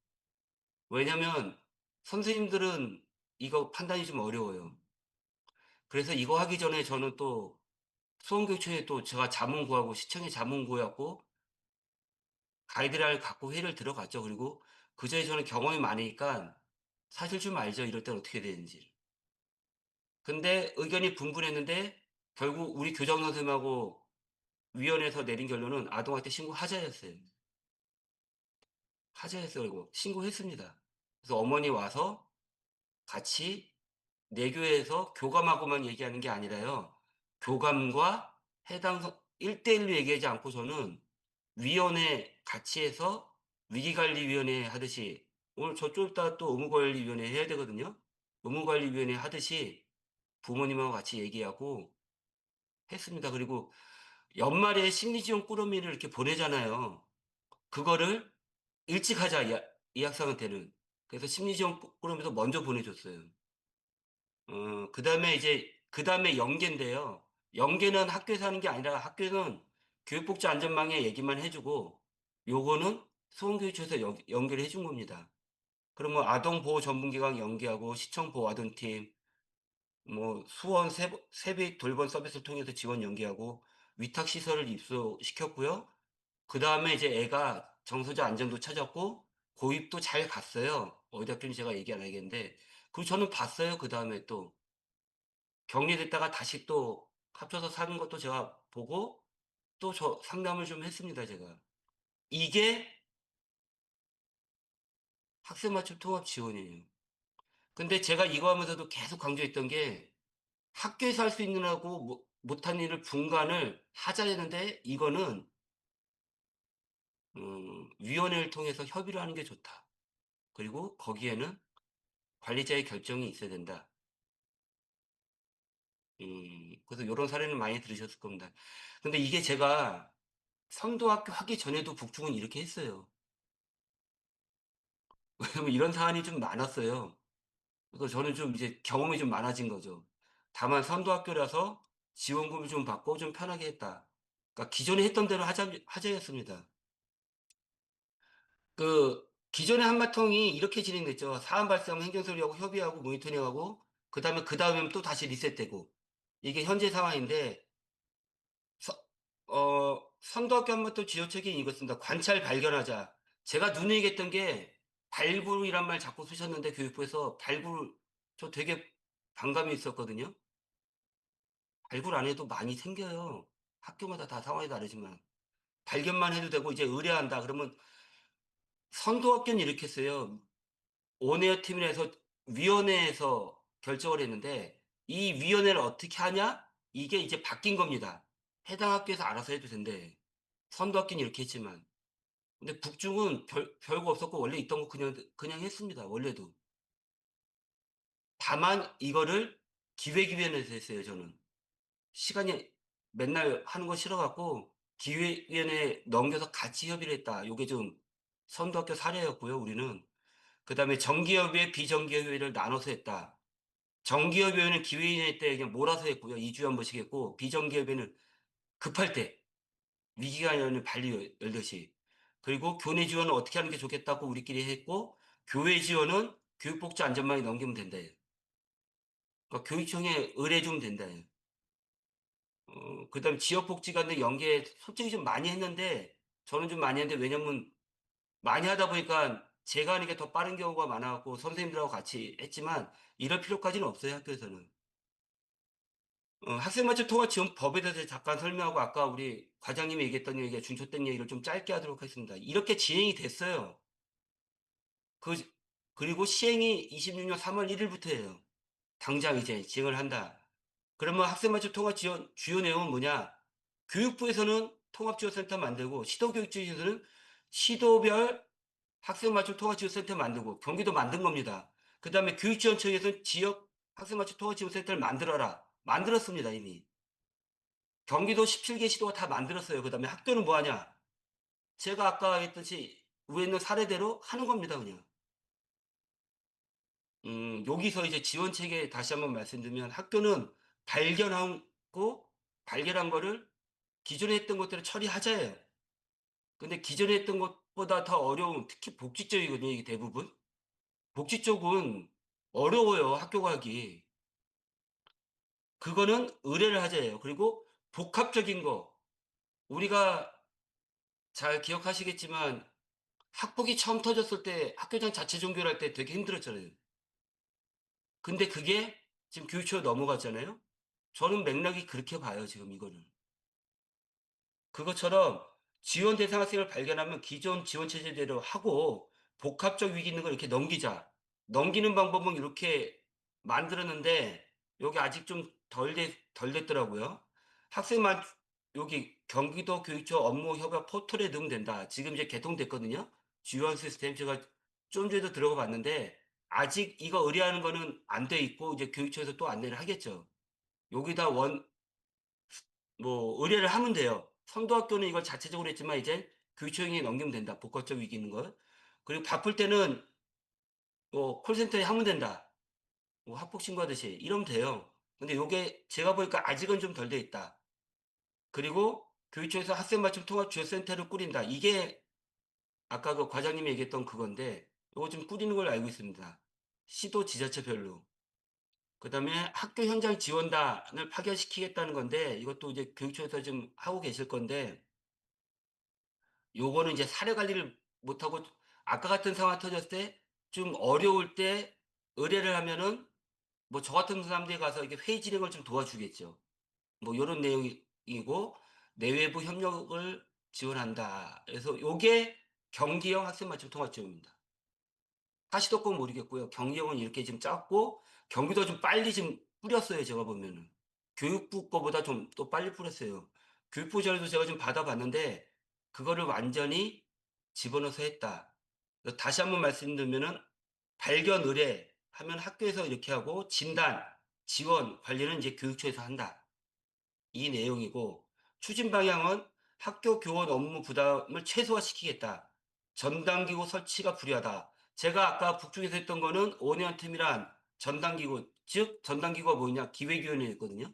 왜냐면 선생님들은 이거 판단이 좀 어려워요. 그래서 이거 하기 전에 저는 또 수원교육청에 또 제가 자문 구하고 시청에 자문 구하고 가이드라인을 갖고 회의를 들어갔죠. 그리고 그전에 저는 경험이 많으니까 사실 좀 알죠. 이럴 땐 어떻게 되는지. 근데 의견이 분분했는데 결국 우리 교장 선생님하고 위원회에서 내린 결론은 아동학대 신고하자였어요. 하자였어요. 그리고 신고했습니다. 그래서 어머니 와서 같이 내교에서 교감하고만 얘기하는 게 아니라요. 교감과 해당 1대1로 얘기하지 않고 저는 위원회 같이 해서 위기관리위원회 하듯이 오늘 저쪽 이따 또 의무관리위원회 해야 되거든요. 의무관리위원회 하듯이 부모님하고 같이 얘기하고 했습니다. 그리고 연말에 심리지원 꾸러미를 이렇게 보내잖아요. 그거를 일찍 하자, 이 학생한테는. 그래서 심리지원 꾸러미도 먼저 보내줬어요. 그 다음에 연계인데요. 연계는 학교에서 하는 게 아니라 학교는 교육복지 안전망에 얘기만 해주고 요거는 소원교육청에서 연계를 해준 겁니다. 그러면 아동보호 전문기관 연계하고 시청보호아동팀, 뭐 수원 세빛 돌봄 서비스를 통해서 지원 연계하고 위탁시설을 입소시켰고요. 그 다음에 이제 애가 정서적 안정도 찾았고 고입도 잘 갔어요. 어디 학교인지 제가 얘기 안 하겠는데 그리고 저는 봤어요. 그 다음에 또 격리됐다가 다시 또 합쳐서 사는 것도 제가 보고 또 저 상담을 좀 했습니다, 제가. 이게 학생 맞춤 통합 지원이에요. 근데 제가 이거 하면서도 계속 강조했던 게 학교에서 할 수 있는 하고 못한 일을 분간을 하자 했는데 이거는 위원회를 통해서 협의를 하는 게 좋다. 그리고 거기에는 관리자의 결정이 있어야 된다. 그래서 이런 사례는 많이 들으셨을 겁니다. 근데 이게 제가 선도학교 하기 전에도 북중은 이렇게 했어요. 왜냐면 이런 사안이 좀 많았어요. 그래서 저는 좀 이제 경험이 좀 많아진 거죠. 다만 선도학교라서 지원금을 좀 받고 좀 편하게 했다. 그러니까 기존에 했던 대로 하자였습니다. 그 기존의 한마통이 이렇게 진행됐죠. 사안 발생하면 행정처리하고 협의하고 모니터링하고 그 다음에 또 다시 리셋되고 이게 현재 상황인데 선도학교 한마통 지도책이 이것입니다. 관찰 발견하자. 제가 눈에 익었던 게 발굴이란 말 자꾸 쓰셨는데 교육부에서 발굴 저 되게 반감이 있었거든요. 발굴 안 해도 많이 생겨요. 학교마다 다 상황이 다르지만 발견만 해도 되고 이제 의뢰한다 그러면 선도학교는 이렇게 했어요. 온에어 팀에서 위원회에서 결정을 했는데 이 위원회를 어떻게 하냐? 이게 이제 바뀐 겁니다. 해당 학교에서 알아서 해도 된대. 선도학교는 이렇게 했지만. 근데 북중은 별거 없었고 원래 있던 거 그냥 했습니다. 원래도. 다만 이거를 기획위원회에서 했어요, 저는. 시간이 맨날 하는 거 싫어갖고 기획위원회에 넘겨서 같이 협의를 했다. 요게 좀 선도학교 사례였고요, 우리는. 그다음에 정기협의회, 비정기협의회를 나눠서 했다. 정기협의회는 기회인회 때 그냥 몰아서 했고요. 2주에 한 번씩 했고, 비정기협의회는 급할 때, 위기가 열리는 발리 열듯이. 그리고 교내 지원은 어떻게 하는 게 좋겠다고 우리끼리 했고, 교회 지원은 교육복지 안전망에 넘기면 된다. 그러니까 교육청에 의뢰 주면 된다. 그다음 지역복지관들 연계 솔직히 좀 많이 했는데, 저는 좀 많이 했는데, 왜냐면 많이 하다 보니까 제가 하는 게 더 빠른 경우가 많아갖고 선생님들하고 같이 했지만 이럴 필요까지는 없어요, 학교에서는. 학생맞춤 통화 지원 법에 대해서 잠깐 설명하고 아까 우리 과장님이 얘기했던 얘기, 준초 땡 얘기를 좀 짧게 하도록 하겠습니다. 이렇게 진행이 됐어요. 그, 그리고 시행이 26년 3월 1일부터예요. 당장 이제 시행을 한다. 그러면 학생맞춤 통화 지원 주요 내용은 뭐냐? 교육부에서는 통합지원센터 만들고 시도교육청에서는 시도별 학생맞춤 통합지원센터 만들고 경기도 만든 겁니다. 그 다음에 교육지원청에서는 지역 학생맞춤 통합지원센터를 만들어라. 만들었습니다, 이미. 경기도 17개 시도가 다 만들었어요. 그 다음에 학교는 뭐 하냐? 제가 아까 했듯이 위에 있는 사례대로 하는 겁니다, 그냥. 여기서 이제 지원 체계 다시 한번 말씀드리면 학교는 발견하고 발견한 거를 기존에 했던 것들을 처리하자예요. 근데 기존에 했던 것보다 더 어려운 특히 복지 쪽이거든요, 이게 대부분. 복지 쪽은 어려워요, 학교 가기. 그거는 의뢰를 하자예요. 그리고 복합적인 거. 우리가 잘 기억하시겠지만 학폭이 처음 터졌을 때 학교장 자체 종결할 때 되게 힘들었잖아요. 근데 그게 지금 교육처로 넘어갔잖아요. 저는 맥락이 그렇게 봐요, 지금 이거는. 그것처럼 지원 대상 학생을 발견하면 기존 지원 체제대로 하고 복합적 위기 있는 걸 이렇게 넘기자. 넘기는 방법은 이렇게 만들었는데 여기 아직 좀 덜 됐더라고요. 학생만 여기 경기도 교육청 업무 협약 포털에 넣으면 된다. 지금 이제 개통됐거든요. 주요한 시스템 제가 좀 전에도 들어가 봤는데 아직 이거 의뢰하는 거는 안 돼 있고 이제 교육청에서 또 안내를 하겠죠. 여기다 의뢰를 하면 돼요. 선도학교는 이걸 자체적으로 했지만 이제 교육청에 넘기면 된다. 복합적 위기 있는 걸. 그리고 바쁠 때는 콜센터에 하면 된다. 학폭 신고하듯이 이러면 돼요. 근데 요게 제가 보니까 아직은 좀 덜 돼 있다. 그리고 교육청에서 학생 맞춤 통합 지원센터를 꾸린다. 이게 아까 그 과장님이 얘기했던 그건데 요거 좀 꾸리는 걸 알고 있습니다. 시도 지자체별로. 그다음에 학교 현장 지원단을 파견시키겠다는 건데 이것도 이제 교육청에서 좀 하고 계실 건데 요거는 이제 사례 관리를 못하고 아까 같은 상황 터졌을 때 좀 어려울 때 의뢰를 하면은 뭐 저 같은 사람들이 가서 이게 회의 진행을 좀 도와주겠죠. 뭐 요런 내용이고 내외부 협력을 지원한다. 그래서 요게 경기형 학생 맞춤 통합 지원입니다. 하시도건 모르겠고요. 경기형은 이렇게 지금 짰고 경기도 좀 빨리 지금 뿌렸어요. 제가 보면은 교육부 거보다 좀 또 빨리 뿌렸어요. 교육부 자료도 제가 좀 받아봤는데 그거를 완전히 집어넣어서 했다. 그래서 다시 한번 말씀드리면은 발견 의뢰 하면 학교에서 이렇게 하고 진단, 지원, 관리는 이제 교육청에서 한다. 이 내용이고 추진 방향은 학교 교원 업무 부담을 최소화시키겠다. 전담기구 설치가 불리하다. 제가 아까 북쪽에서 했던 거는 5년 틈이란 전담기구, 즉 전담기구가 뭐냐? 기획위원회였거든요.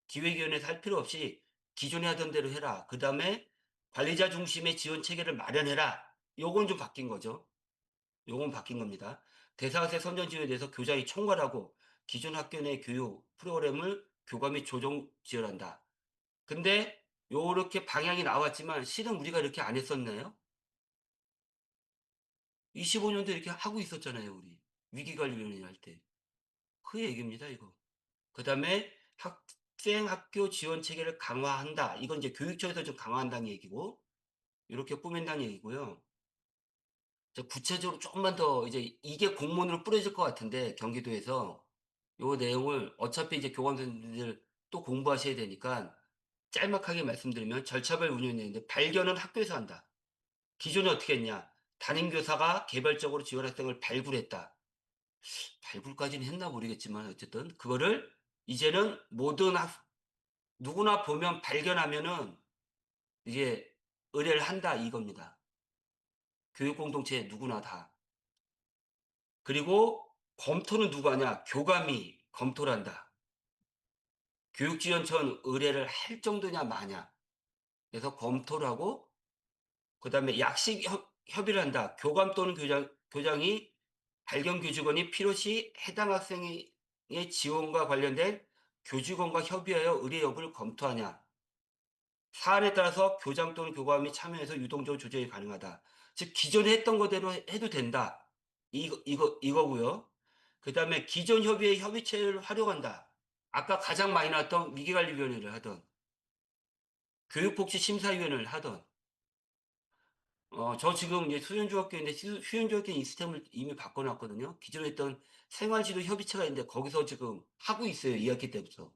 기획위원회에서 할 필요 없이 기존에 하던 대로 해라. 그 다음에 관리자 중심의 지원 체계를 마련해라. 요건 좀 바뀐 거죠. 요건 바뀐 겁니다. 대사학생 선정 지원에 대해서 교장이 총괄하고 기존 학교 내 교육 프로그램을 교과 및 조정 지원한다. 근데 요렇게 방향이 나왔지만 실은 우리가 이렇게 안 했었나요? 25년도 이렇게 하고 있었잖아요, 우리. 위기관리위원회 할 때. 그 얘기입니다, 이거. 그 다음에 학생 학교 지원 체계를 강화한다. 이건 이제 교육청에서 좀 강화한다는 얘기고, 이렇게 꾸민다는 얘기고요. 저 구체적으로 조금만 더 이제 이게 공문으로 뿌려질 것 같은데, 경기도에서 요 내용을 어차피 이제 교감선생님들 또 공부하셔야 되니까 짤막하게 말씀드리면 절차별 운영되는데 발견은 학교에서 한다. 기존에 어떻게 했냐? 담임교사가 개별적으로 지원 학생을 발굴했다. 발굴까지는 했나 모르겠지만 어쨌든 그거를 이제는 누구나 보면 발견하면은 이게 의뢰를 한다 이겁니다. 교육 공동체 누구나 다. 그리고 검토는 누가 하냐? 교감이 검토를 한다. 교육지원청 의뢰를 할 정도냐 마냐. 그래서 검토를 하고 그다음에 약식 협의를 한다. 교감 또는 교장이 발견 교직원이 필요시 해당 학생의 지원과 관련된 교직원과 협의하여 의뢰 여부를 검토하냐. 사안에 따라서 교장 또는 교감이 참여해서 유동적으로 조정이 가능하다. 즉 기존에 했던 거대로 해도 된다. 이거고요. 그다음에 기존 협의의 협의체를 활용한다. 아까 가장 많이 나왔던 위기관리위원회를 하던 교육복지심사위원회를 하던 저 지금 이제 수연중학교인데 수연중학교 이 시스템을 이미 바꿔놨거든요. 기존에 했던 생활지도 협의체가 있는데 거기서 지금 하고 있어요. 2학기 때부터.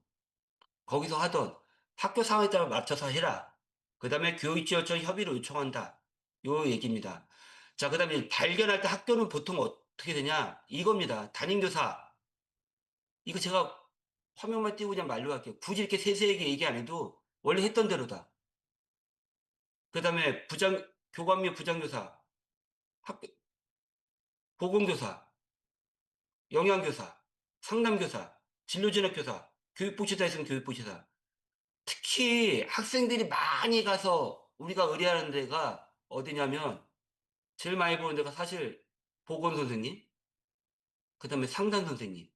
거기서 하던 학교 상황에 따라 맞춰서 해라. 그 다음에 교육지원청 협의를 요청한다. 요 얘기입니다. 자, 그 다음에 발견할 때 학교는 보통 어떻게 되냐? 이겁니다. 담임교사. 이거 제가 화면만 띄고 그냥 말로 할게요. 굳이 이렇게 세세하게 얘기 안 해도 원래 했던 대로다. 그 다음에 교감 및 부장교사, 학교, 보건교사, 영양교사, 상담교사, 진로진학교사, 교육복지사 있으면 교육복지사. 특히 학생들이 많이 가서 우리가 의뢰하는 데가 어디냐면 제일 많이 보는 데가 사실 보건선생님, 그 다음에 상담선생님.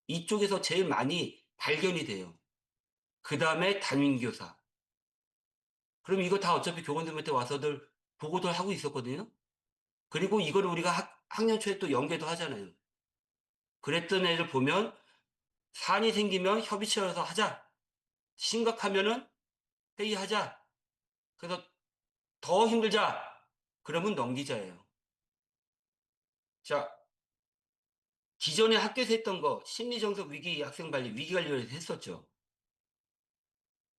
이쪽에서 제일 많이 발견이 돼요. 그 다음에 담임교사. 그럼 이거 다 어차피 교원들한테 와서들 보고들 하고 있었거든요. 그리고 이거를 우리가 학년 초에 또 연계도 하잖아요. 그랬던 애를 보면 사안이 생기면 협의체에서 하자. 심각하면은 회의하자. 그래서 더 힘들자. 그러면 넘기자예요. 자, 기존에 학교에서 했던 거 심리정서 위기 학생관리 위기관리를 했었죠.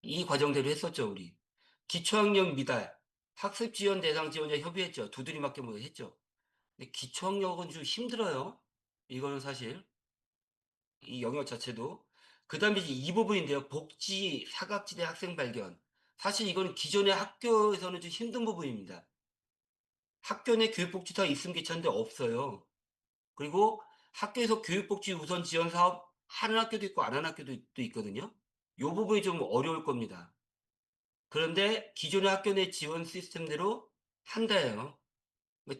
이 과정대로 했었죠, 우리. 기초학력 미달, 학습 지원 대상 지원자 협의했죠. 두드리 맞게 뭐 했죠. 근데 기초학력은 좀 힘들어요. 이거는 사실 이 영역 자체도. 그다음에 이제 이 부분인데요. 복지 사각지대 학생 발견. 사실 이거는 기존의 학교에서는 좀 힘든 부분입니다. 학교 내 교육복지사 있으면 괜찮은데 없어요. 그리고 학교에서 교육복지 우선 지원 사업 하는 학교도 있고 안 하는 학교도 또 있거든요. 이 부분이 좀 어려울 겁니다. 그런데 기존의 학교 내 지원 시스템대로 한다예요.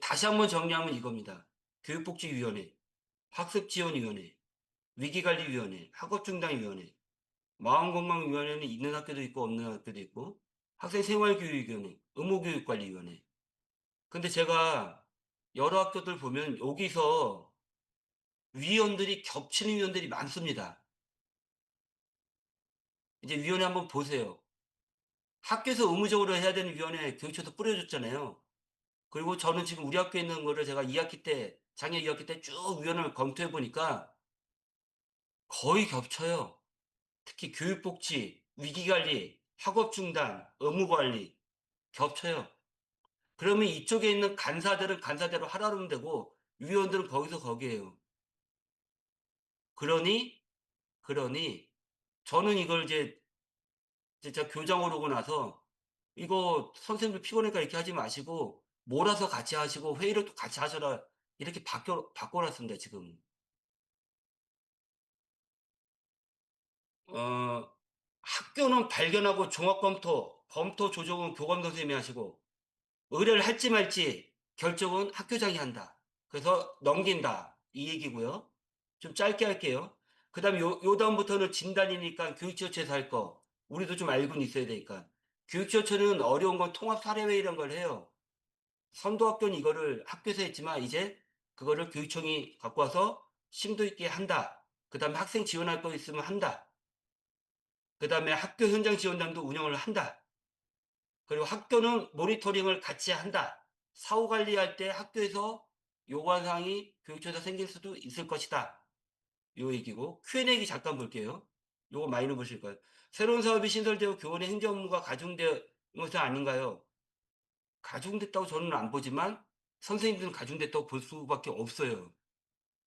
다시 한번 정리하면 이겁니다. 교육복지위원회, 학습지원위원회, 위기관리위원회, 학업중단위원회, 마음건강위원회는 있는 학교도 있고 없는 학교도 있고, 학생생활교육위원회, 의무교육관리위원회. 근데 제가 여러 학교들 보면 여기서 위원들이 겹치는 위원들이 많습니다. 이제 위원회 한번 보세요. 학교에서 의무적으로 해야 되는 위원회 교육청에서 뿌려줬잖아요. 그리고 저는 지금 우리 학교에 있는 거를 제가 2학기 때, 작년 2학기 때 쭉 위원을 검토해 보니까 거의 겹쳐요. 특히 교육복지, 위기관리, 학업중단, 의무관리 겹쳐요. 그러면 이쪽에 있는 간사들은 간사대로 하라면 되고 위원들은 거기서 거기에요. 그러니 저는 이걸 이제 진짜 교장으로 오고 나서 이거 선생님들 피곤하니까 이렇게 하지 마시고 몰아서 같이 하시고 회의를 또 같이 하셔라 이렇게 바꿔놨습니다, 지금. 어, 학교는 발견하고 검토 조정은 교감 선생님이 하시고 의뢰를 할지 말지 결정은 학교장이 한다. 그래서 넘긴다. 이 얘기고요. 좀 짧게 할게요. 그 다음에 요 다음부터는 진단이니까 교육지원처에서 할 거. 우리도 좀 알고는 있어야 되니까. 교육지원처는 어려운 건 통합 사례회의란 걸 해요. 선도학교는 이거를 학교에서 했지만 이제 그거를 교육청이 갖고 와서 심도 있게 한다. 그 다음에 학생 지원할 거 있으면 한다. 그 다음에 학교 현장 지원단도 운영을 한다. 그리고 학교는 모니터링을 같이 한다. 사후 관리할 때 학교에서 요구한 사항이 교육청에서 생길 수도 있을 것이다. 요 얘기고 Q&A 얘기 잠깐 볼게요. 요거 많이는 보실 거예요. 새로운 사업이 신설되고 교원의 행정 업무가 가중된 것은 아닌가요? 가중됐다고 저는 안 보지만 선생님들은 가중됐다고 볼 수밖에 없어요.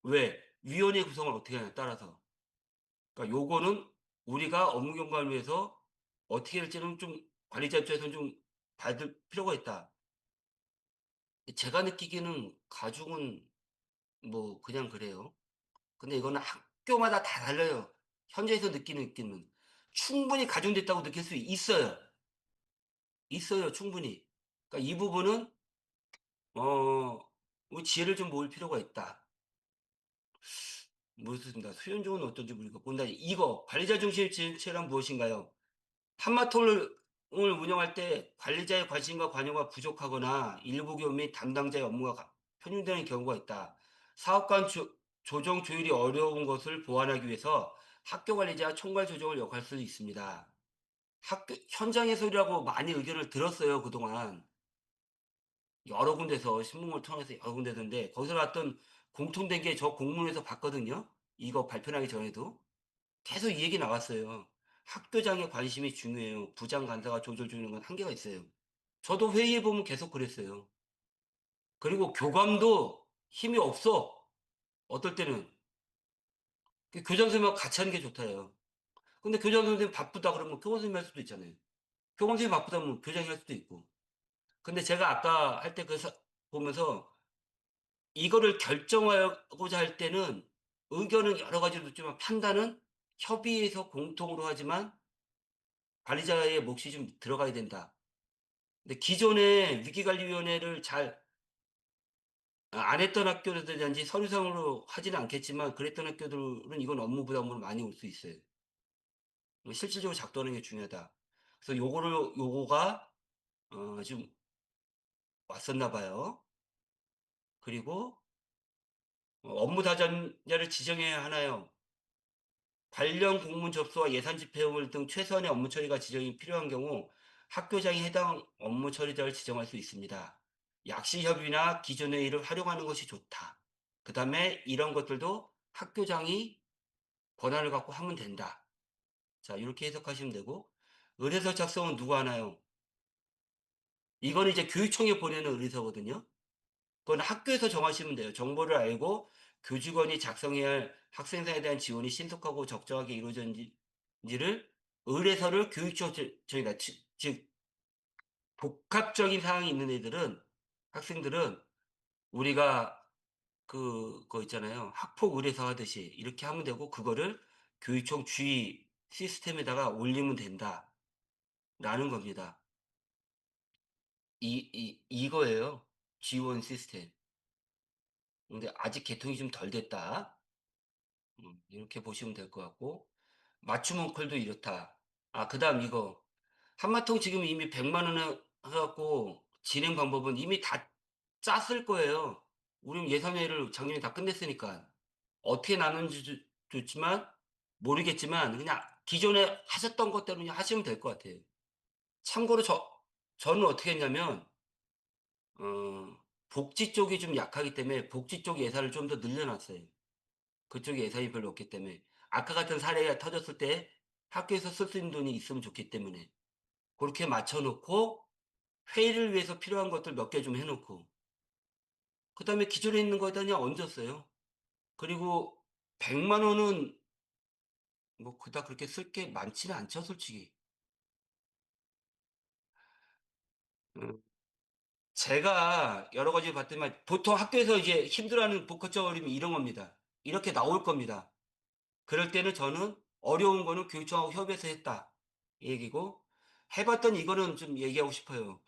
왜? 위원회 구성을 어떻게 하냐에 따라서. 그러니까 요거는 우리가 업무 경과를 위해서 어떻게 할지는 좀 관리자 입장에서는 좀 받을 필요가 있다. 제가 느끼기에는 가중은 뭐 그냥 그래요. 근데 이거는 학교마다 다 달라요. 현장에서 느끼는 느낌은. 충분히 가중됐다고 느낄 수 있어요. 있어요, 충분히. 그러니까 이 부분은, 우리 지혜를 좀 모을 필요가 있다. 무엇입니다. 수연중은 어떤지 모르겠고. 근데 이거, 관리자 중심 지체란 무엇인가요? 한마톨을 운영할 때 관리자의 관심과 관여가 부족하거나 일부 교및 담당자의 업무가 편중되는 경우가 있다. 사업 간 조정 조율이 어려운 것을 보완하기 위해서 학교 관리자 총괄 조정을 역할 수 있습니다. 학교 현장의 소리라고 많이 의견을 들었어요, 그동안. 여러 군데서 신문을 통해서 여러 군데던데 거기서 나왔던 공통된 게 저 공문에서 봤거든요. 이거 발표하기 전에도. 계속 이 얘기 나왔어요. 학교장의 관심이 중요해요. 부장 간사가 조절 주는 건 한계가 있어요. 저도 회의해 보면 계속 그랬어요. 그리고 교감도 힘이 없어. 어떨 때는 그 교장 선생님하고 같이 하는 게 좋다요. 근데 교장 선생님 바쁘다 그러면 교감 선생님 할 수도 있잖아요. 교감 선생님 바쁘다면 교장이 할 수도 있고. 근데 제가 아까 할 때 보면서 이거를 결정하고자 할 때는 의견은 여러 가지로 있지만 판단은 협의해서 공통으로 하지만 관리자의 몫이 좀 들어가야 된다. 근데 기존에 위기관리위원회를 잘 안 했던 학교들이든지 서류상으로 하지는 않겠지만 그랬던 학교들은 이건 업무 부담으로 많이 올 수 있어요. 실질적으로 작동하는 게 중요하다. 그래서 요거가 좀 왔었나 봐요. 그리고 업무 다전자를 지정해야 하나요? 관련 공문 접수와 예산 집행을 등 최소한의 업무 처리가 지정이 필요한 경우 학교장이 해당 업무 처리자를 지정할 수 있습니다. 약식협의나 기존회의를 활용하는 것이 좋다. 그 다음에 이런 것들도 학교장이 권한을 갖고 하면 된다. 자, 이렇게 해석하시면 되고, 의뢰서 작성은 누가 하나요? 이거는 이제 교육청에 보내는 의뢰서거든요. 그건 학교에서 정하시면 돼요. 정보를 알고 교직원이 작성해야 할 학생상에 대한 지원이 신속하고 적정하게 이루어졌는지를 의뢰서를 저희가 즉 복합적인 사항이 있는 애들은 학생들은 우리가 그거 있잖아요. 학폭 의뢰서 하듯이 이렇게 하면 되고 그거를 교육청 주의 시스템에다가 올리면 된다라는 겁니다. 이거예요. 지원 시스템. 근데 아직 개통이 좀 덜 됐다. 이렇게 보시면 될 것 같고, 맞춤 원클도 이렇다. 아, 그 다음 이거. 한마통 지금 이미 100만 원 해갖고, 진행 방법은 이미 다 짰을 거예요. 우리는 예산회의를 작년에 다 끝냈으니까. 어떻게 나누는지 좋지만, 모르겠지만, 그냥 기존에 하셨던 것대로 그냥 하시면 될 것 같아요. 참고로 저는 어떻게 했냐면, 복지 쪽이 좀 약하기 때문에 복지 쪽 예산을 좀 더 늘려놨어요. 그쪽에 예산이 별로 없기 때문에 아까 같은 사례가 터졌을 때 학교에서 쓸 수 있는 돈이 있으면 좋기 때문에 그렇게 맞춰놓고 회의를 위해서 필요한 것들 몇 개 좀 해놓고 그 다음에 기존에 있는 거에다 그냥 얹었어요. 그리고 100만 원은 뭐 그닥 그렇게 쓸 게 많지는 않죠, 솔직히. 음, 제가 여러 가지 봤더니 보통 학교에서 이제 힘들어하는 복합적 어려움이 이런 겁니다. 이렇게 나올 겁니다. 그럴 때는 저는 어려운 거는 교육청하고 협의해서 했다. 이 얘기고, 해봤더니 이거는 좀 얘기하고 싶어요.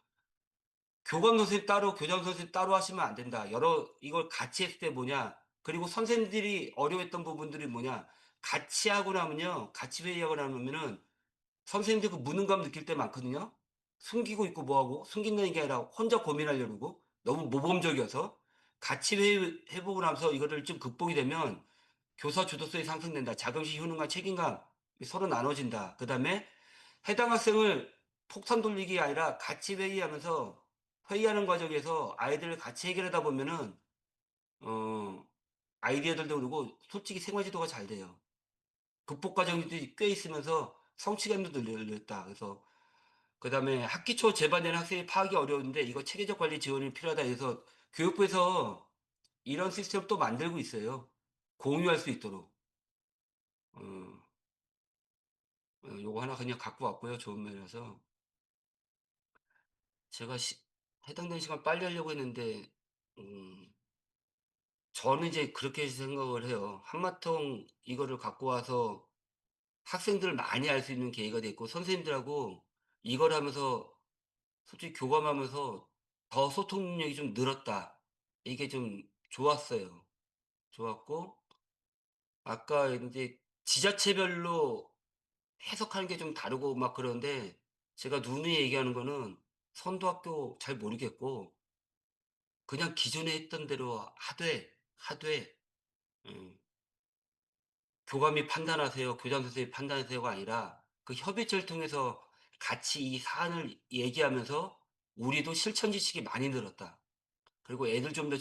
교감 선생님 따로, 교장 선생님 따로 하시면 안 된다. 이걸 같이 했을 때 뭐냐. 그리고 선생님들이 어려웠던 부분들이 뭐냐. 같이 하고 나면요. 같이 회의하고 나면은 선생님들 그 무능감 느낄 때 많거든요. 숨기고 있고 뭐하고, 숨긴다는 게 아니라 혼자 고민하려고 그러고. 너무 모범적이어서 같이 회복을 하면서 이거를 좀 극복이 되면 교사 주도성이 상승된다. 자긍심, 효능과 책임감 서로 나눠진다. 그다음에 해당 학생을 폭탄 돌리기 아니라 같이 회의하면서 회의하는 과정에서 아이들을 같이 해결하다 보면은 어 아이디어들도 그러고 솔직히 생활 지도가 잘 돼요. 극복 과정들이 꽤 있으면서 성취감도 늘렸다. 그래서 그다음에 학기 초 재반되는 학생이 파악이 어려운데 이거 체계적 관리 지원이 필요하다 해서 교육부에서 이런 시스템을 또 만들고 있어요. 공유할 수 있도록. 어, 요거 하나 그냥 갖고 왔고요. 좋은 면이라서. 제가 해당되는 시간 빨리 하려고 했는데, 음, 저는 이제 그렇게 생각을 해요. 한마통 이거를 갖고 와서 학생들을 많이 알 수 있는 계기가 됐고, 선생님들하고 이걸 하면서 솔직히 교감하면서 더 소통 능력이 좀 늘었다. 이게 좀 좋았어요. 좋았고, 아까 이제 지자체별로 해석하는 게 좀 다르고 막 그런데 제가 누누이 얘기하는 거는 선도학교 잘 모르겠고 그냥 기존에 했던 대로 하되 음, 교감이 판단하세요. 교장 선생님이 판단하세요가 아니라 그 협의체를 통해서 같이 이 사안을 얘기하면서 우리도 실천 지식이 많이 늘었다. 그리고 애들 좀 더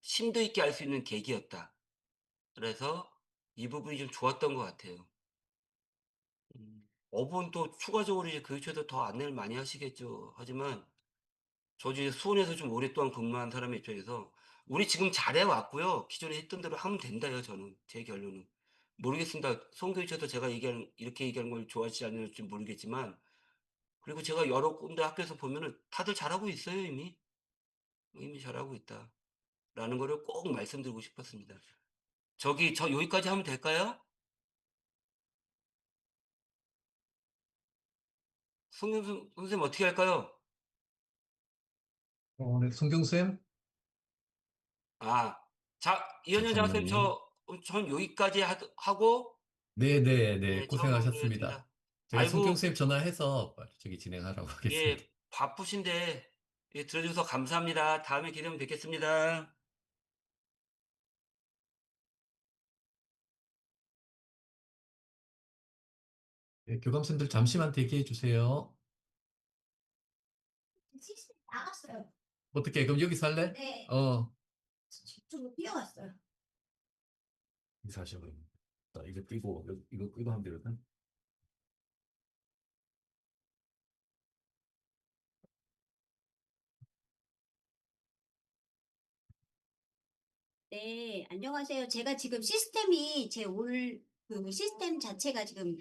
심도 있게 할 수 있는 계기였다. 그래서 이 부분이 좀 좋았던 것 같아요. 업은 또 추가적으로 이제 교육처에서 더 안내를 많이 하시겠죠. 하지만 저 이제 수원에서 좀 오랫동안 근무한 사람의 입장에서 우리 지금 잘해왔고요. 기존에 했던 대로 하면 된다요. 저는 제 결론은 모르겠습니다. 송교육처에서 제가 이렇게 얘기하는 걸 좋아하시지 않을지 모르겠지만 그리고 제가 여러 군데 학교에서 보면은 다들 잘하고 있어요. 이미 잘하고 있다라는 거를 꼭 말씀드리고 싶었습니다. 저 여기까지 하면 될까요? 선생님 어떻게 할까요? 네, 송경쌤? 아, 자, 이현영 장학생 잠깐만요. 전 여기까지 하고, 네네네, 네, 저 고생하셨습니다. 마무리하겠습니다. 제가 아이고, 송경쌤 전화해서 저기 진행하라고 하겠습니다. 예, 바쁘신데, 예, 들어주셔서 감사합니다. 다음에 기회되면 뵙겠습니다. 네, 교감쌤들 잠시만 대기해 주세요. 시스템 나갔어요. 어떻게, 그럼 여기서 할래? 네. 저쪽으로 뛰어갔어요. 인사하셔. 이거 끄고, 이거 끄고 하면 되거든. 네, 안녕하세요. 제가 지금 그 시스템 자체가 지금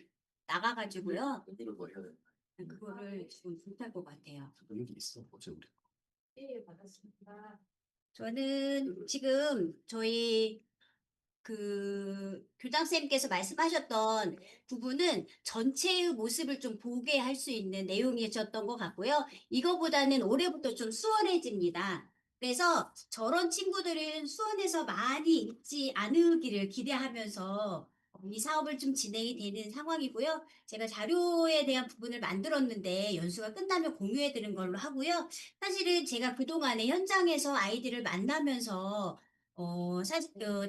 나가가지고요. 이걸 뭐 해야 돼? 그거를 지금 못할 것 같아요. 여기 있어, 어제 우리. 네, 받았습니다. 저는 지금 저희 교장선생님께서 말씀하셨던 부분은 전체의 모습을 좀 보게 할 수 있는 내용이셨던 것 같고요. 이거보다는 올해부터 좀 수월해집니다. 그래서 저런 친구들은 수원에서 많이 있지 않으기를 기대하면서 이 사업을 좀 진행이 되는 상황이고요. 제가 자료에 대한 부분을 만들었는데 연수가 끝나면 공유해 드리는 걸로 하고요. 사실은 제가 그동안에 현장에서 아이들을 만나면서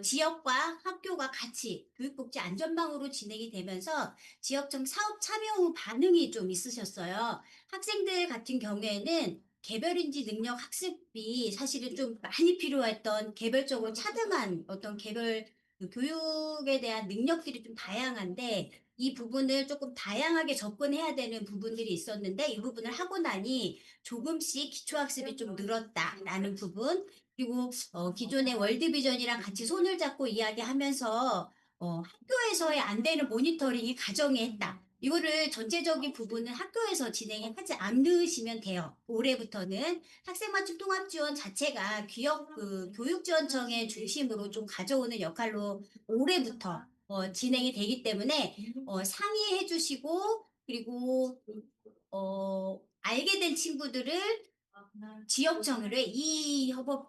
지역과 학교가 같이 교육복지 안전망으로 진행이 되면서 지역청 사업 참여 후 반응이 좀 있으셨어요. 학생들 같은 경우에는 개별인지 능력 학습이 사실은 좀 많이 필요했던 개별적으로 차등한 어떤 개별 그 교육에 대한 능력들이 좀 다양한데 이 부분을 조금 다양하게 접근해야 되는 부분들이 있었는데 이 부분을 하고 나니 조금씩 기초학습이 좀 늘었다라는 부분 그리고 기존의 월드비전이랑 같이 손을 잡고 이야기하면서 학교에서의 안 되는 모니터링이 가정에 했다. 이거를 전체적인 부분은 학교에서 진행하지 않으시면 돼요. 올해부터는 학생맞춤 통합지원 자체가 교육지원청의 중심으로 좀 가져오는 역할로 올해부터 진행이 되기 때문에 상의해 주시고 그리고 알게 된 친구들을 지역청으로 이 협업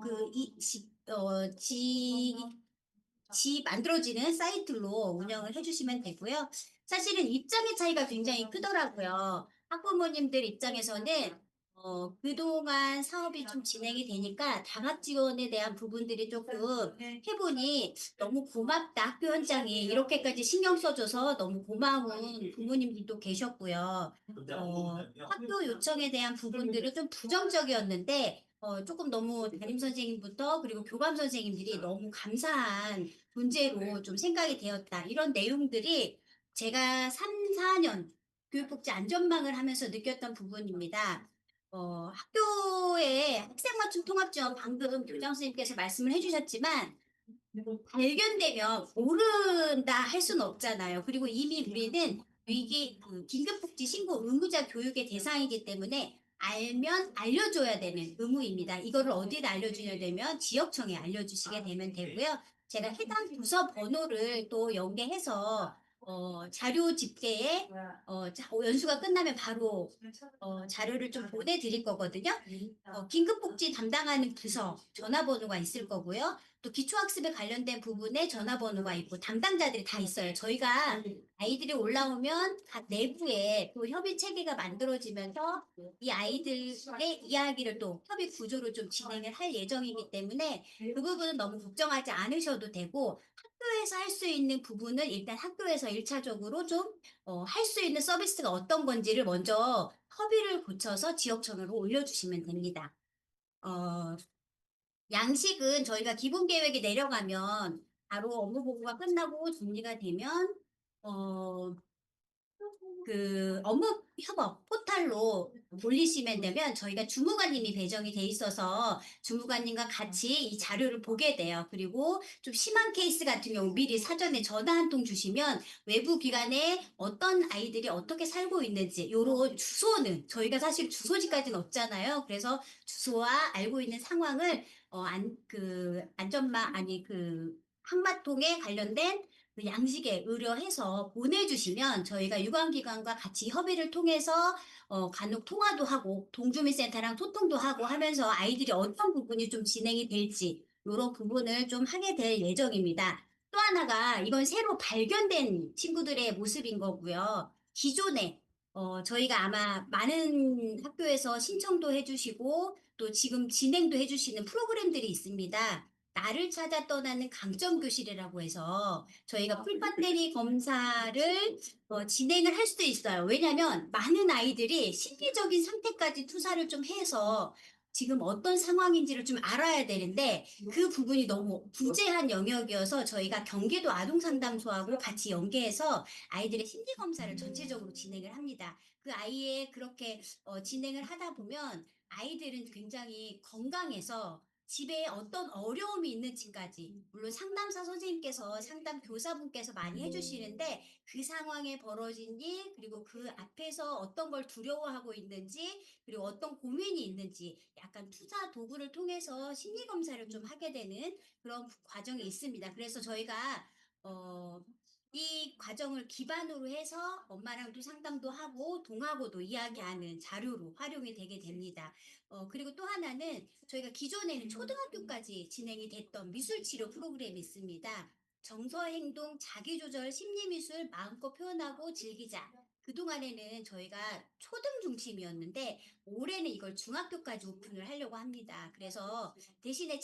만들어지는 사이트로 운영을 해주시면 되고요. 사실은 입장의 차이가 굉장히 크더라고요. 학부모님들 입장에서는 그동안 사업이 좀 진행이 되니까 다각 지원에 대한 부분들이 조금 해보니 너무 고맙다. 학교 현장이 이렇게까지 신경 써줘서 너무 고마운 부모님들도 계셨고요. 학교 요청에 대한 부분들은 좀 부정적이었는데 조금 너무 담임 선생님부터 그리고 교감 선생님들이 너무 감사한 문제로 좀 생각이 되었다. 이런 내용들이 제가 3, 4년 교육복지 안전망을 하면서 느꼈던 부분입니다. 학교에 학생맞춤 통합지원 방금 교장 선생님께서 말씀을 해주셨지만 발견되면 모른다 할 수는 없잖아요. 그리고 이미 우리는 위기 긴급복지 신고 의무자 교육의 대상이기 때문에 알면 알려줘야 되는 의무입니다. 이거를 어디다 알려주냐 되면 지역청에 알려주시게 되면 되고요. 제가 해당 부서 번호를 또 연계해서 자료 집계에 연수가 끝나면 바로 자료를 좀 보내드릴 거거든요. 긴급복지 담당하는 부서 전화번호가 있을 거고요. 또 기초학습에 관련된 부분에 전화번호가 있고 담당자들이 다 있어요. 저희가 아이들이 올라오면 각 내부에 또 협의 체계가 만들어지면서 이 아이들의 이야기를 또 협의 구조로 좀 진행을 할 예정이기 때문에 그 부분은 너무 걱정하지 않으셔도 되고 학교에서 할 수 있는 부분은 일단 학교에서 1차적으로 좀 할 수 있는 서비스가 어떤 건지를 먼저 협의를 거쳐서 지역청으로 올려주시면 됩니다. 어, 양식은 저희가 기본 계획이 내려가면 바로 업무 보고가 끝나고 정리가 되면 어, 업무 협업 포탈로 올리시면 되면 저희가 주무관님이 배정이 돼 있어서 주무관님과 같이 이 자료를 보게 돼요. 그리고 좀 심한 케이스 같은 경우 미리 사전에 전화 한 통 주시면 외부 기관에 어떤 아이들이 어떻게 살고 있는지 요런 주소는 저희가 사실 주소지까지는 없잖아요. 그래서 주소와 알고 있는 상황을 안전망 아니 항마통에 관련된 그 양식에 의뢰해서 보내주시면 저희가 유관기관과 같이 협의를 통해서 간혹 통화도 하고 동주민센터랑 소통도 하고 하면서 아이들이 어떤 부분이 좀 진행이 될지 이런 부분을 좀 하게 될 예정입니다. 또 하나가 이건 새로 발견된 친구들의 모습인 거고요. 기존에 저희가 아마 많은 학교에서 신청도 해주시고 또 지금 진행도 해주시는 프로그램들이 있습니다. 나를 찾아 떠나는 강점교실이라고 해서 저희가 풀반대리 검사를 진행을 할 수도 있어요. 왜냐하면 많은 아이들이 심리적인 상태까지 투사를 좀 해서 지금 어떤 상황인지를 좀 알아야 되는데 그 부분이 너무 부재한 영역이어서 저희가 경기도 아동상담소하고 같이 연계해서 아이들의 심리검사를 전체적으로 진행을 합니다. 그 아이의 그렇게 진행을 하다 보면 아이들은 굉장히 건강해서 집에 어떤 어려움이 있는지까지 물론 상담사 선생님께서 상담 교사분께서 많이 해주시는데 그 상황에 벌어진 일 그리고 그 앞에서 어떤 걸 두려워하고 있는지 그리고 어떤 고민이 있는지 약간 투자 도구를 통해서 심리 검사를 좀 하게 되는 그런 과정이 있습니다. 그래서 저희가 이 과정을 기반으로 해서 엄마랑도 상담도 하고 동하고도 이야기하는 자료로 활용이 되게 됩니다. 그리고 또 하나는 저희가 기존에는 초등학교까지 진행이 됐던 미술치료 프로그램이 있습니다. 정서행동, 자기조절, 심리미술 마음껏 표현하고 즐기자. 그동안에는 저희가 초등 중심이었는데 올해는 이걸 중학교까지 오픈을 하려고 합니다. 그래서 대신에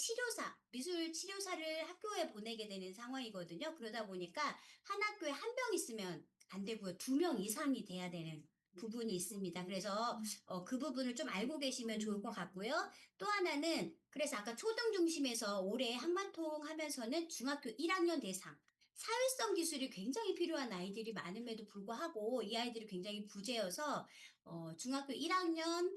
미술 치료사를 학교에 보내게 되는 상황이거든요. 그러다 보니까 한 학교에 한 명 있으면 안 되고요. 2명 이상이 돼야 되는 부분이 있습니다. 그래서 그 부분을 좀 알고 계시면 좋을 것 같고요. 또 하나는 그래서 아까 초등 중심에서 올해 한반통 하면서는 중학교 1학년 대상 사회성 기술이 굉장히 필요한 아이들이 많음에도 불구하고 이 아이들이 굉장히 부재여서 중학교 1학년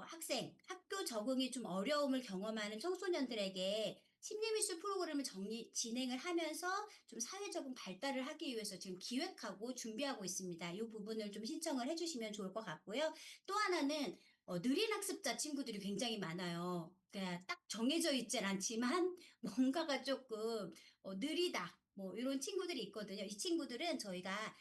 학생, 학교 적응이 좀 어려움을 경험하는 청소년들에게 심리미술 프로그램을 진행을 하면서 좀 사회적인 발달을 하기 위해서 지금 기획하고 준비하고 있습니다. 이 부분을 좀 신청을 해주시면 좋을 것 같고요. 또 하나는 느린 학습자 친구들이 굉장히 많아요. 그러니까 딱 정해져 있진 않지만 뭔가가 조금 느리다. 뭐 이런 친구들이 있거든요. 이 친구들은 저희가